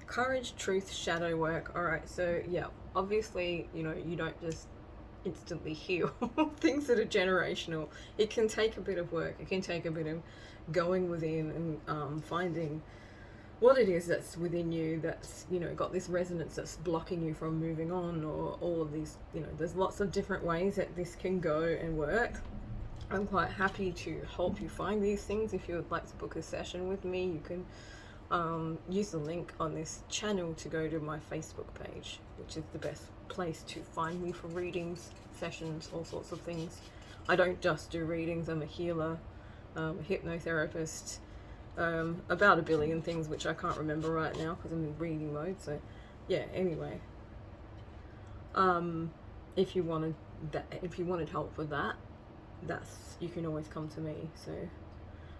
A: Courage, truth, shadow work. All right, so yeah, obviously, you know, you don't just instantly heal things that are generational. It can take a bit of work. It can take a bit of going within and finding what it is that's within you that's, you know, got this resonance that's blocking you from moving on, or all of these, you know, there's lots of different ways that this can go and work. I'm quite happy to help you find these things. If you would like to book a session with me, you can use the link on this channel to go to my Facebook page, which is the best place to find me for readings, sessions, all sorts of things. I don't just do readings. I'm a healer, a hypnotherapist, about a billion things which I can't remember right now because I'm in reading mode. So yeah, anyway, if you wanted help with that, you can always come to me. So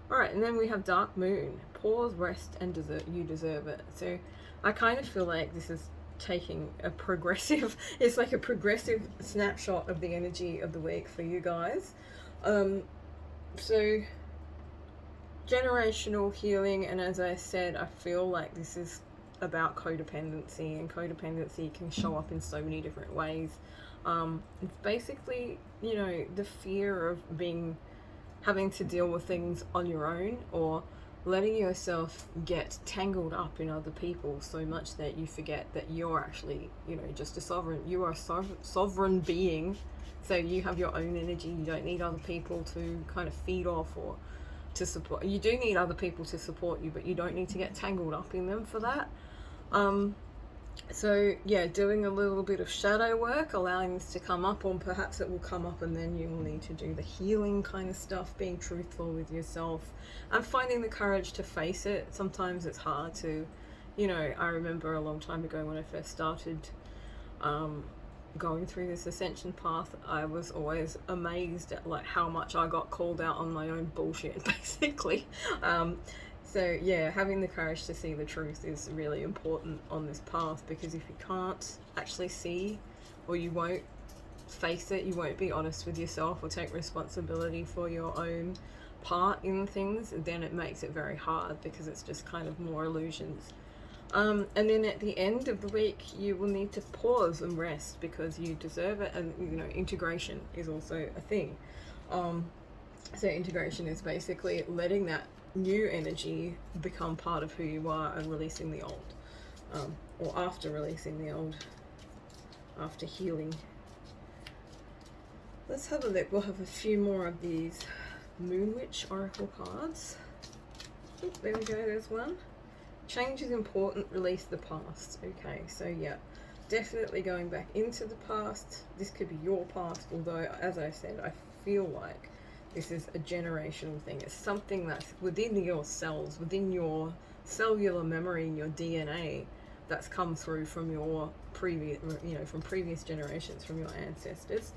A: all right, and then we have Dark Moon. Pause, rest, and you deserve it. So I kind of feel like this is taking a progressive, it's like a progressive snapshot of the energy of the week for you guys. So generational healing, and as I said, I feel like this is about codependency, and codependency can show up in so many different ways. It's basically, you know, the fear of having to deal with things on your own, or letting yourself get tangled up in other people so much that you forget that you're actually, you know, just a sovereign. You are a sovereign being, so you have your own energy. You don't need other people to kind of feed off or to support. You do need other people to support you, but you don't need to get tangled up in them for that. So yeah, doing a little bit of shadow work, allowing this to come up, or perhaps it will come up and then you will need to do the healing kind of stuff, being truthful with yourself and finding the courage to face it. Sometimes it's hard to, you know, I remember a long time ago when I first started going through this ascension path, I was always amazed at like how much I got called out on my own bullshit, basically. So yeah, having the courage to see the truth is really important on this path, because if you can't actually see, or you won't face it, you won't be honest with yourself or take responsibility for your own part in things, then it makes it very hard, because it's just kind of more illusions. And then at the end of the week, you will need to pause and rest, because you deserve it. And you know, integration is also a thing. So integration is basically letting that new energy become part of who you are and releasing the old, or after releasing the old, after healing. Let's have a look. We'll have a few more of these Moon Witch Oracle cards. Oh, there we go, there's one. Change is important, release the past. Okay, so yeah, definitely going back into the past. This could be your past, although as I said, I feel like this is a generational thing. It's something that's within your cells, within your cellular memory, in your DNA, that's come through from your previous, you know, from previous generations, from your ancestors,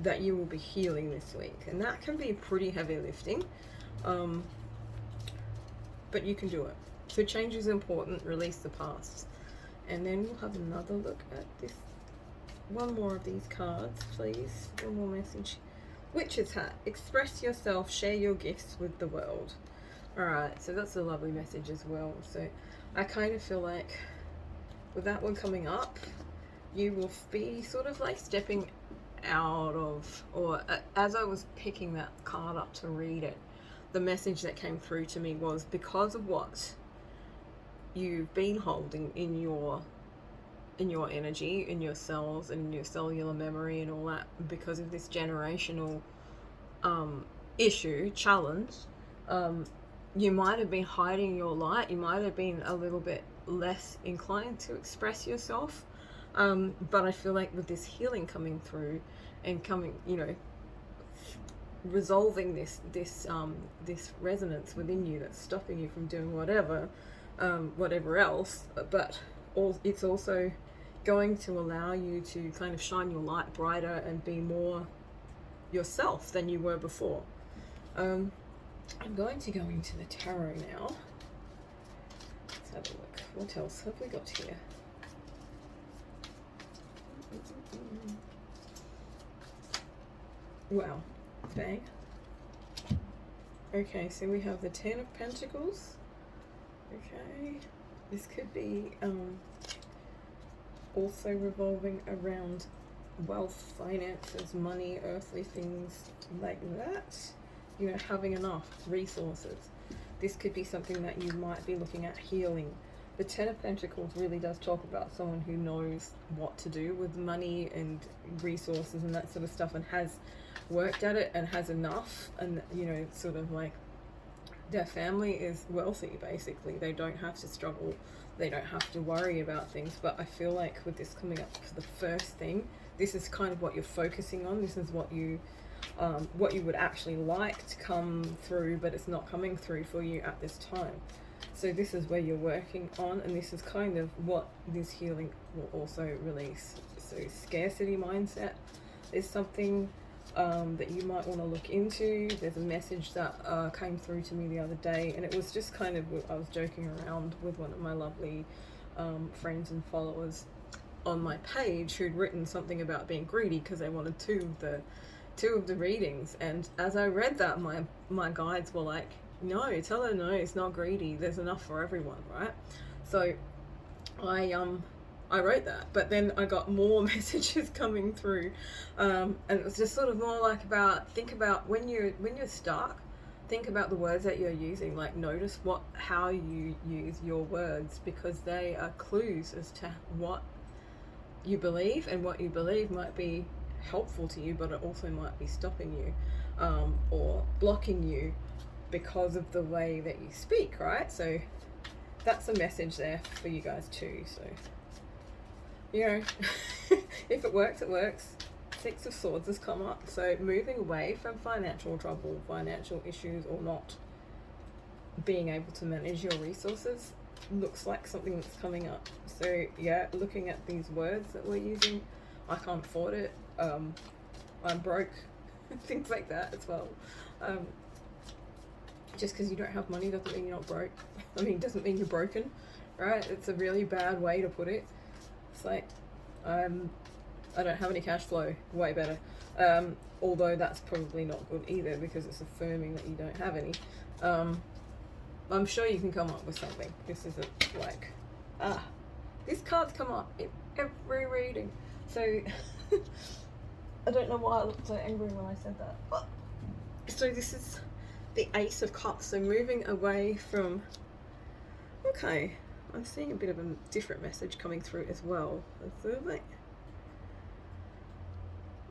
A: that you will be healing this week. And that can be pretty heavy lifting, but you can do it. So change is important, release the past. And then we'll have another look at this. One more of these cards, please. One more message. Witch's hat. Express yourself, share your gifts with the world. Alright, so that's a lovely message as well. So I kind of feel like with that one coming up, you will be sort of like stepping out of, or as I was picking that card up to read it, the message that came through to me was because of what you've been holding in your energy, in your cells, and in your cellular memory and all that, because of this generational challenge, you might have been hiding your light. You might have been a little bit less inclined to express yourself, but I feel like with this healing coming through and coming, resolving this resonance within you that's stopping you from doing whatever else, but it's also going to allow you to kind of shine your light brighter and be more yourself than you were before. I'm going to go into the tarot now. Let's have a look. What else have we got here? Wow. Bang. Okay, so we have the Ten of Pentacles. Okay. This could be also revolving around wealth, finances, money, earthly things like that. Having enough resources. This could be something that you might be looking at healing. The Ten of Pentacles really does talk about someone who knows what to do with money and resources and that sort of stuff, and has worked at it and has enough, and sort of like their family is wealthy basically. They don't have to struggle, they don't have to worry about things. But I feel like with this coming up for the first thing, this is kind of what you're focusing on. This is what you would actually like to come through, but it's not coming through for you at this time. So this is where you're working on, and this is kind of what this healing will also release. So scarcity mindset is something that you might want to look into. There's a message that came through to me the other day, and it was just kind of, I was joking around with one of my lovely friends and followers on my page who'd written something about being greedy because they wanted two of the readings. And as I read that, my guides were like, no, tell her no, it's not greedy, there's enough for everyone, right? So I wrote that, but then I got more messages coming through, and it was just sort of more like think about when you're stuck, think about the words that you're using. Like, notice how you use your words, because they are clues as to what you believe, and what you believe might be helpful to you, but it also might be stopping you or blocking you because of the way that you speak, right? So that's a message there for you guys too. So if it works, it works. Six of Swords has come up. So moving away from financial trouble, financial issues, or not being able to manage your resources looks like something that's coming up. So yeah, looking at these words that we're using, I can't afford it, I'm broke, things like that as well. Just because you don't have money doesn't mean you're not broke. I mean, doesn't mean you're broken, right? It's a really bad way to put it. It's like, I don't have any cash flow, way better. Although that's probably not good either, because it's affirming that you don't have any. I'm sure you can come up with something. This isn't like, this card's come up in every reading. So, I don't know why I looked so angry when I said that. But, so this is the Ace of Cups. So moving away from, okay, I'm seeing a bit of a different message coming through as well. So, like,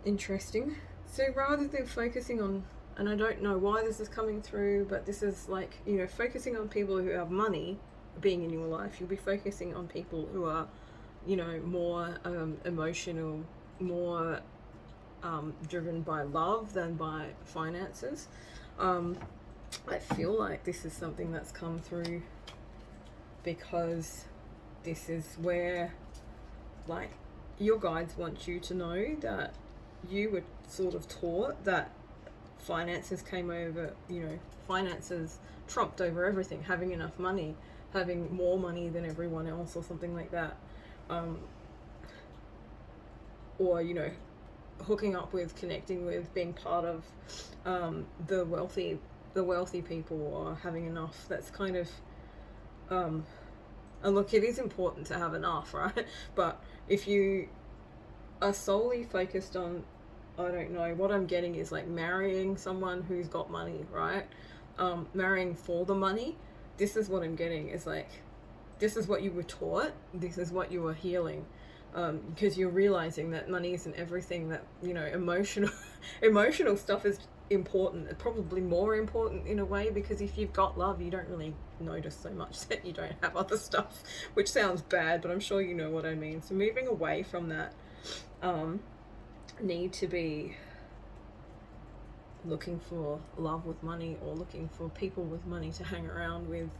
A: interesting. So rather than focusing on, and I don't know why this is coming through, but this is like, focusing on people who have money being in your life, you'll be focusing on people who are, more emotional, more driven by love than by finances. I feel like this is something that's come through because this is where, like, your guides want you to know that you were sort of taught that finances came over, finances trumped over everything, having enough money, having more money than everyone else or something like that. or hooking up with, connecting with, being part of the wealthy people, or having enough. That's kind of and look, it is important to have enough, right? But if you are solely focused on, I don't know, what I'm getting is like marrying someone who's got money, right? Marrying for the money. This is what I'm getting, is like, this is what you were taught, this is what you were healing, because you're realizing that money isn't everything, that emotional stuff is important, probably more important in a way, because if you've got love, you don't really notice so much that you don't have other stuff, which sounds bad, but I'm sure you know what I mean. So moving away from that need to be looking for love with money, or looking for people with money to hang around with.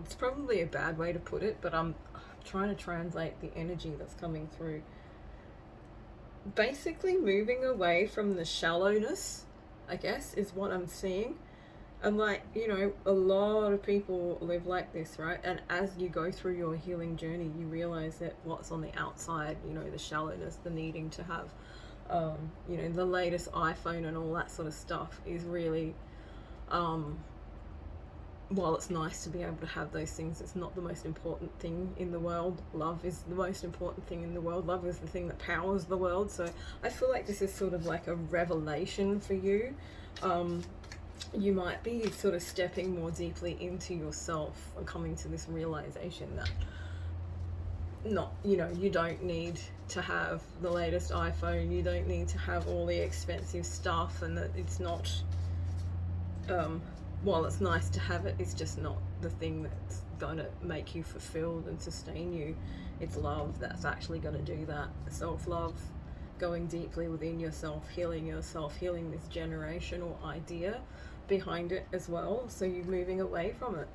A: It's probably a bad way to put it, but I'm trying to translate the energy that's coming through. Basically moving away from the shallowness, I guess, is what I'm seeing. And like, a lot of people live like this, right? And as you go through your healing journey, you realize that what's on the outside, the shallowness, the needing to have, the latest iPhone and all that sort of stuff is really, while it's nice to be able to have those things, it's not the most important thing in the world. Love is the most important thing in the world. Love is the thing that powers the world. So I feel like this is sort of like a revelation for you. You might be sort of stepping more deeply into yourself and coming to this realization that you don't need to have the latest iPhone, you don't need to have all the expensive stuff, and that it's not, while it's nice to have it, it's just not the thing that's going to make you fulfilled and sustain you. It's love that's actually going to do that. Self-love, going deeply within yourself, healing this generational idea behind it as well. So you're moving away from it,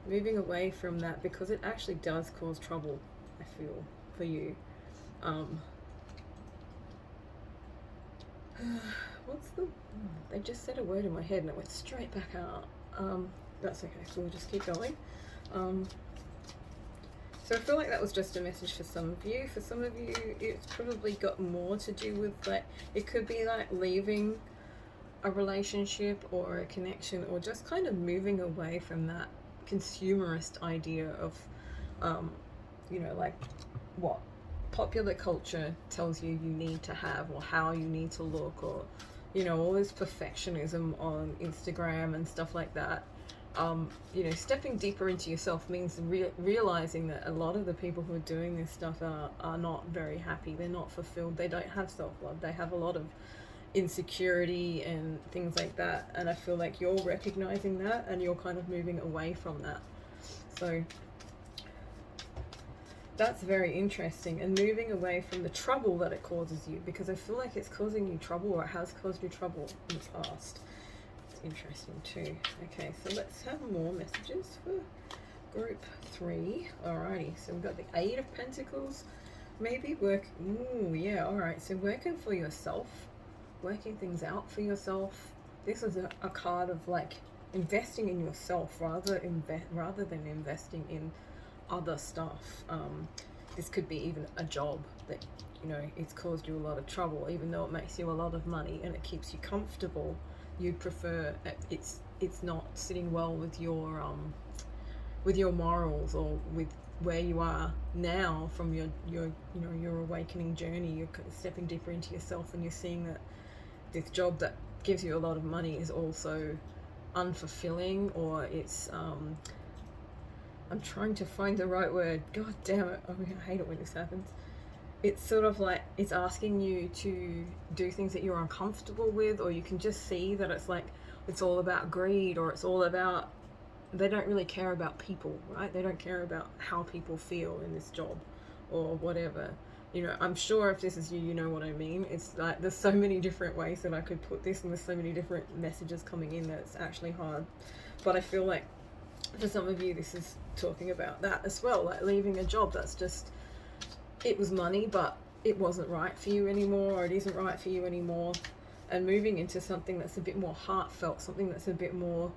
A: moving away from that, because it actually does cause trouble, I feel, for you. They just said a word in my head and it went straight back out. That's okay, so we'll just keep going. So I feel like that was just a message for some of you. For some of you, it's probably got more to do with, like, it could be like leaving a relationship or a connection, or just kind of moving away from that consumerist idea of, like what popular culture tells you need to have, or how you need to look, or all this perfectionism on Instagram and stuff like that. Stepping deeper into yourself means realizing that a lot of the people who are doing this stuff are not very happy. They're not fulfilled. They don't have self-love. They have a lot of insecurity and things like that. And I feel like you're recognizing that and you're kind of moving away from that. So that's very interesting, and moving away from the trouble that it causes you, because I feel like it's causing you trouble, or it has caused you trouble in the past. It's interesting too. Okay, so let's have more messages for group 3. Alrighty, so we've got the 8 of Pentacles. Maybe alright, so working for yourself, working things out for yourself. This is a card of like investing in yourself rather than investing in other stuff. This could be even a job that it's caused you a lot of trouble, even though it makes you a lot of money and it keeps you comfortable. You'd prefer it's not sitting well with your morals, or with where you are now from your awakening journey. You're stepping deeper into yourself, and you're seeing that this job that gives you a lot of money is also unfulfilling, or it's I'm trying to find the right word. God damn it. I hate it when this happens. It's sort of like it's asking you to do things that you're uncomfortable with, or you can just see that it's like it's all about greed, or it's all about, they don't really care about people, right? They don't care about how people feel in this job or whatever. I'm sure if this is you, you know what I mean. It's like there's so many different ways that I could put this, and there's so many different messages coming in that it's actually hard. But I feel like for some of you, this is talking about that as well, like leaving a job that's just, it was money, but it wasn't right for you anymore, or it isn't right for you anymore, and moving into something that's a bit more heartfelt, something that's a bit more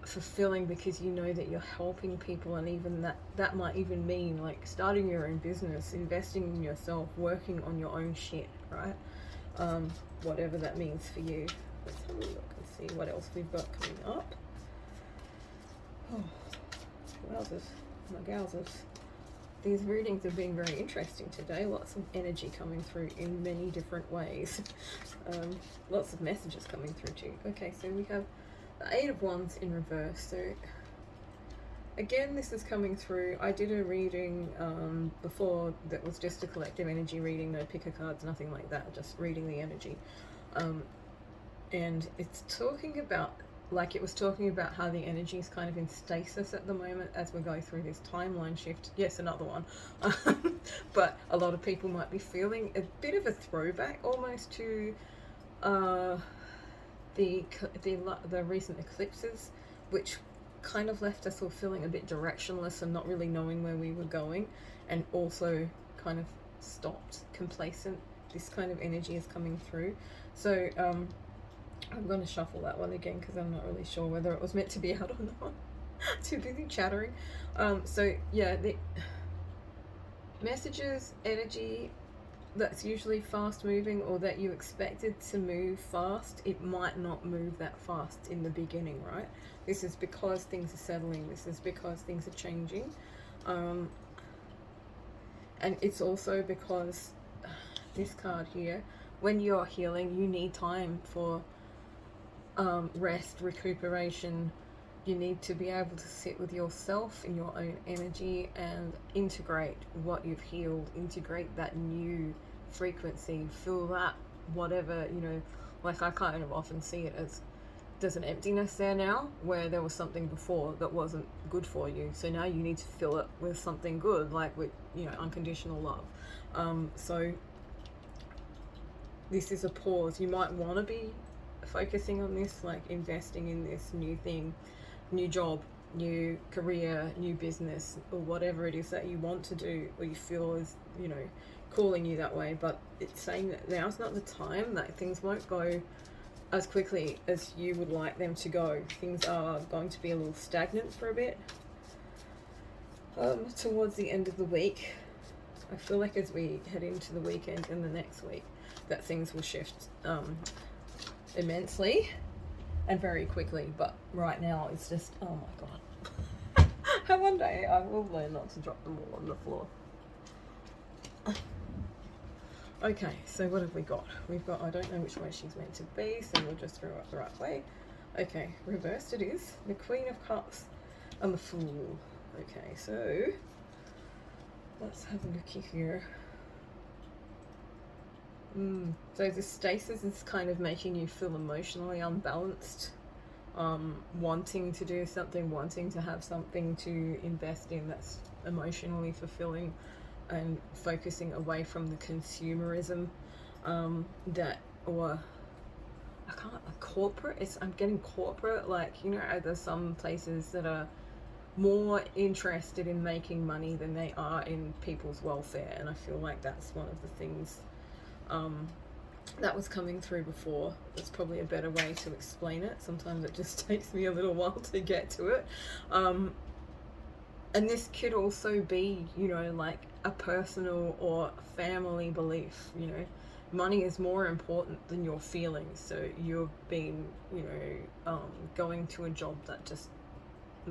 A: fulfilling because you know that you're helping people, and even that might even mean like starting your own business, investing in yourself, working on your own shit, right? Whatever that means for you. Let's have a look and see what else we've got coming up. Oh, wowzers, my gowsers. These readings have been very interesting today. Lots of energy coming through in many different ways. Lots of messages coming through too. Okay, so we have the Eight of Wands in reverse. So again, this is coming through. I did a reading before that was just a collective energy reading, no picker cards, nothing like that, just reading the energy. And it's talking about, like it was talking about how the energy is kind of in stasis at the moment as we go through this timeline shift. Yes, another one. But a lot of people might be feeling a bit of a throwback almost to the recent eclipses, which kind of left us all feeling a bit directionless and not really knowing where we were going, and also kind of stopped, complacent. This kind of energy is coming through. So I'm going to shuffle that one again because I'm not really sure whether it was meant to be out or not. Too busy chattering. So yeah, the messages, energy that's usually fast moving, or that you expected to move fast, it might not move that fast in the beginning, right? This is because things are settling. This is because things are changing. And it's also because this card here, when you're healing, you need time for rest, recuperation. You need to be able to sit with yourself in your own energy and integrate what you've healed, integrate that new frequency, feel that whatever, you know, like I kind of often see it as there's an emptiness there now where there was something before that wasn't good for you. So now you need to fill it with something good, like with, you know, unconditional love. So this is a pause. You might want to be focusing on this, like investing in this new thing, new job, new career, new business, or whatever it is that you want to do or you feel is, you know, calling you that way. But it's saying that now's not the time, that things won't go as quickly as you would like them to go. Things are going to be a little stagnant for a bit towards the end of the week. I feel like as we head into the weekend and the next week that things will shift immensely and very quickly, but right now it's just, oh my god. One day I will learn not to drop them all on the floor. Okay, so what have we got? We've got, I don't know which way she's meant to be, so we'll just throw it the right way. Okay, reversed it is the Queen of Cups and the Fool. Okay, so let's have a looky here. So the stasis is kind of making you feel emotionally unbalanced, wanting to do something, wanting to have something to invest in that's emotionally fulfilling, and focusing away from the consumerism that, or I can't, corporate, I'm getting corporate, like, you know, there's some places that are more interested in making money than they are in people's welfare, and I feel like that's one of the things that was coming through before. It's probably a better way to explain it. Sometimes it just takes me a little while to get to it. And this could also be, you know, like a personal or family belief, you know. Money is more important than your feelings. So you've been, you know, going to a job that just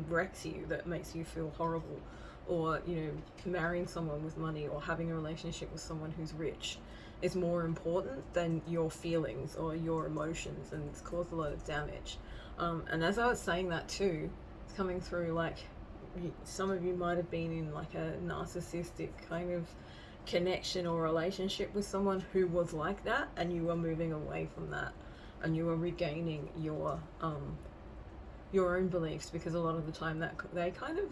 A: wrecks you, that makes you feel horrible, or, you know, marrying someone with money or having a relationship with someone who's rich is more important than your feelings or your emotions, and it's caused a lot of damage. And as I was saying that too, it's coming through like some of you might have been in like a narcissistic kind of connection or relationship with someone who was like that, and you were moving away from that and you were regaining your own beliefs, because a lot of the time that they kind of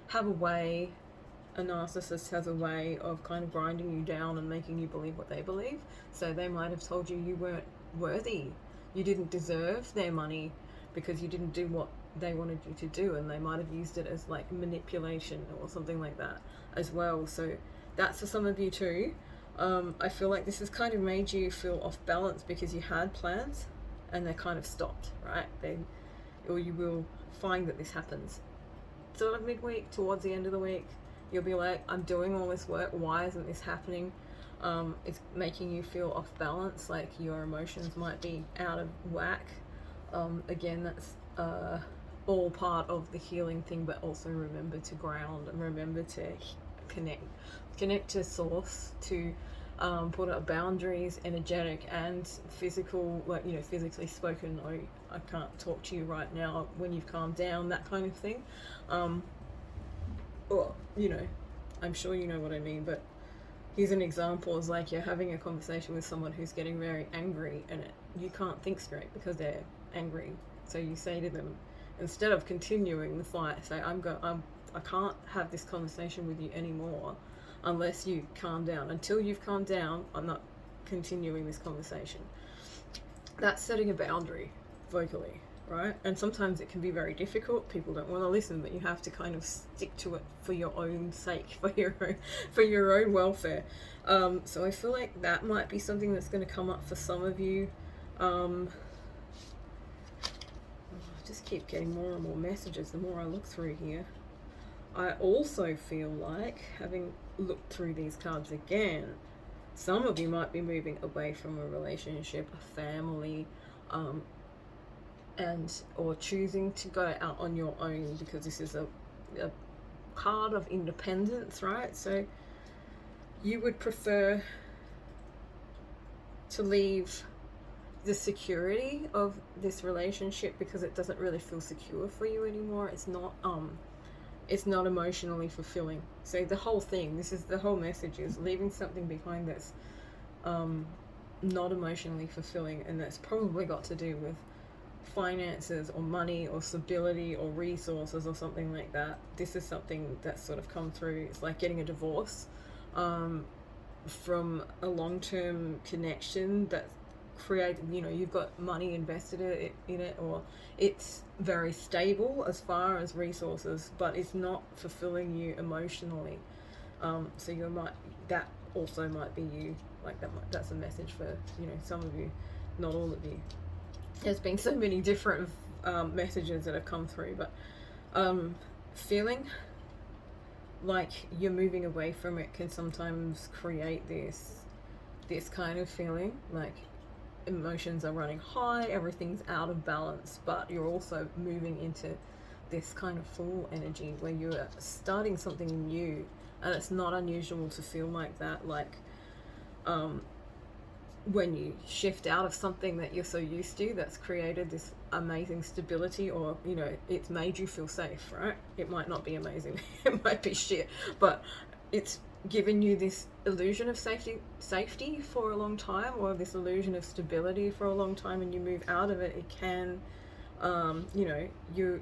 A: have a way, a narcissist has a way of kind of grinding you down and making you believe what they believe. So they might have told you you weren't worthy, you didn't deserve their money because you didn't do what they wanted you to do, and they might have used it as like manipulation or something like that as well. So that's for some of you too. I feel like this has kind of made you feel off balance because you had plans and they kind of stopped, right? or you will find that this happens sort of midweek, towards the end of the week. You'll be like, I'm doing all this work, why isn't this happening? It's making you feel off balance, like your emotions might be out of whack. Again, that's all part of the healing thing, but also remember to ground and remember to connect to source, to put up boundaries, energetic and physical, like, you know, physically spoken, I can't talk to you right now when you've calmed down, that kind of thing. Or, you know, I'm sure you know what I mean, but here's an example. Is like you're having a conversation with someone who's getting very angry, and you can't think straight because they're angry. So you say to them, instead of continuing the fight, say, I can't have this conversation with you anymore unless you calm down. Until you've calmed down, I'm not continuing this conversation. That's setting a boundary vocally, right? And sometimes it can be very difficult. People don't want to listen, but you have to kind of stick to it for your own sake, for your own welfare. So I feel like that might be something that's going to come up for some of you. I just keep getting more and more messages the more I look through here. I also feel like, having looked through these cards again, some of you might be moving away from a relationship, a family, or choosing to go out on your own, because this is a card of independence, right? So you would prefer to leave the security of this relationship because it doesn't really feel secure for you anymore. It's not emotionally fulfilling. So the whole thing, the whole message is leaving something behind that's not emotionally fulfilling, and that's probably got to do with finances or money or stability or resources or something like that. This is something that's sort of come through. It's like getting a divorce from a long-term connection that created, you know, you've got money invested in it, or it's very stable as far as resources, but it's not fulfilling you emotionally. So that also might be you. Like that's a message for, you know, some of you, not all of you. There's been so many different messages that have come through, but feeling like you're moving away from it can sometimes create this kind of feeling like emotions are running high, everything's out of balance, but you're also moving into this kind of full energy where you're starting something new. And it's not unusual to feel like that, like when you shift out of something that you're so used to that's created this amazing stability, or, you know, it's made you feel safe, right? It might not be amazing, it might be shit, but it's given you this illusion of safety for a long time, or this illusion of stability for a long time, and you move out of it, it can you know,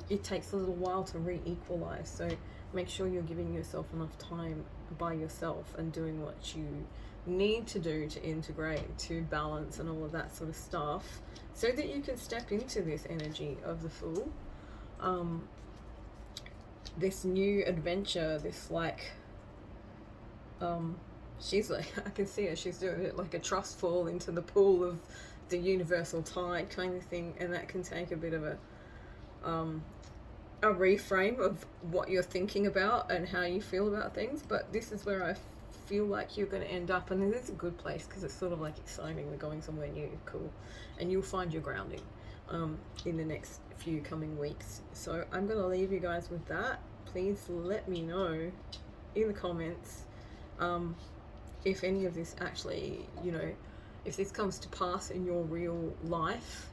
A: it takes a little while to re-equalize. So make sure you're giving yourself enough time by yourself and doing what you need to do to integrate, to balance, and all of that sort of stuff, so that you can step into this energy of the Fool, this new adventure, this like she's like, I can see her, she's doing it like a trust fall into the pool of the universal tide kind of thing, and that can take a bit of a reframe of what you're thinking about and how you feel about things. But this is where I feel like you're going to end up, and it's a good place because it's sort of like exciting, we're going somewhere new, cool, and you'll find your grounding in the next few coming weeks. So I'm going to leave you guys with that. Please let me know in the comments if any of this actually, you know, if this comes to pass in your real life,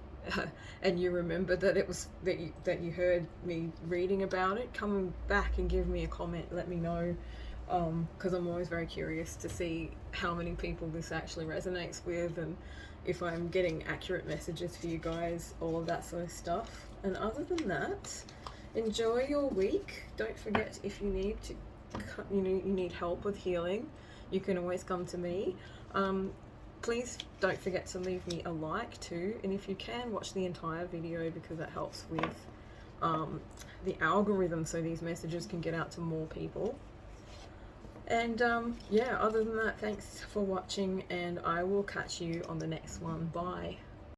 A: and you remember that it was that you heard me reading about it, come back and give me a comment, let me know, because I'm always very curious to see how many people this actually resonates with, and if I'm getting accurate messages for you guys, all of that sort of stuff. And other than that, enjoy your week. Don't forget, if you need to, you need help with healing, you can always come to me. Please don't forget to leave me a like too, and if you can, watch the entire video, because that helps with the algorithm, so these messages can get out to more people. And yeah, other than that, thanks for watching, and I will catch you on the next one. Bye.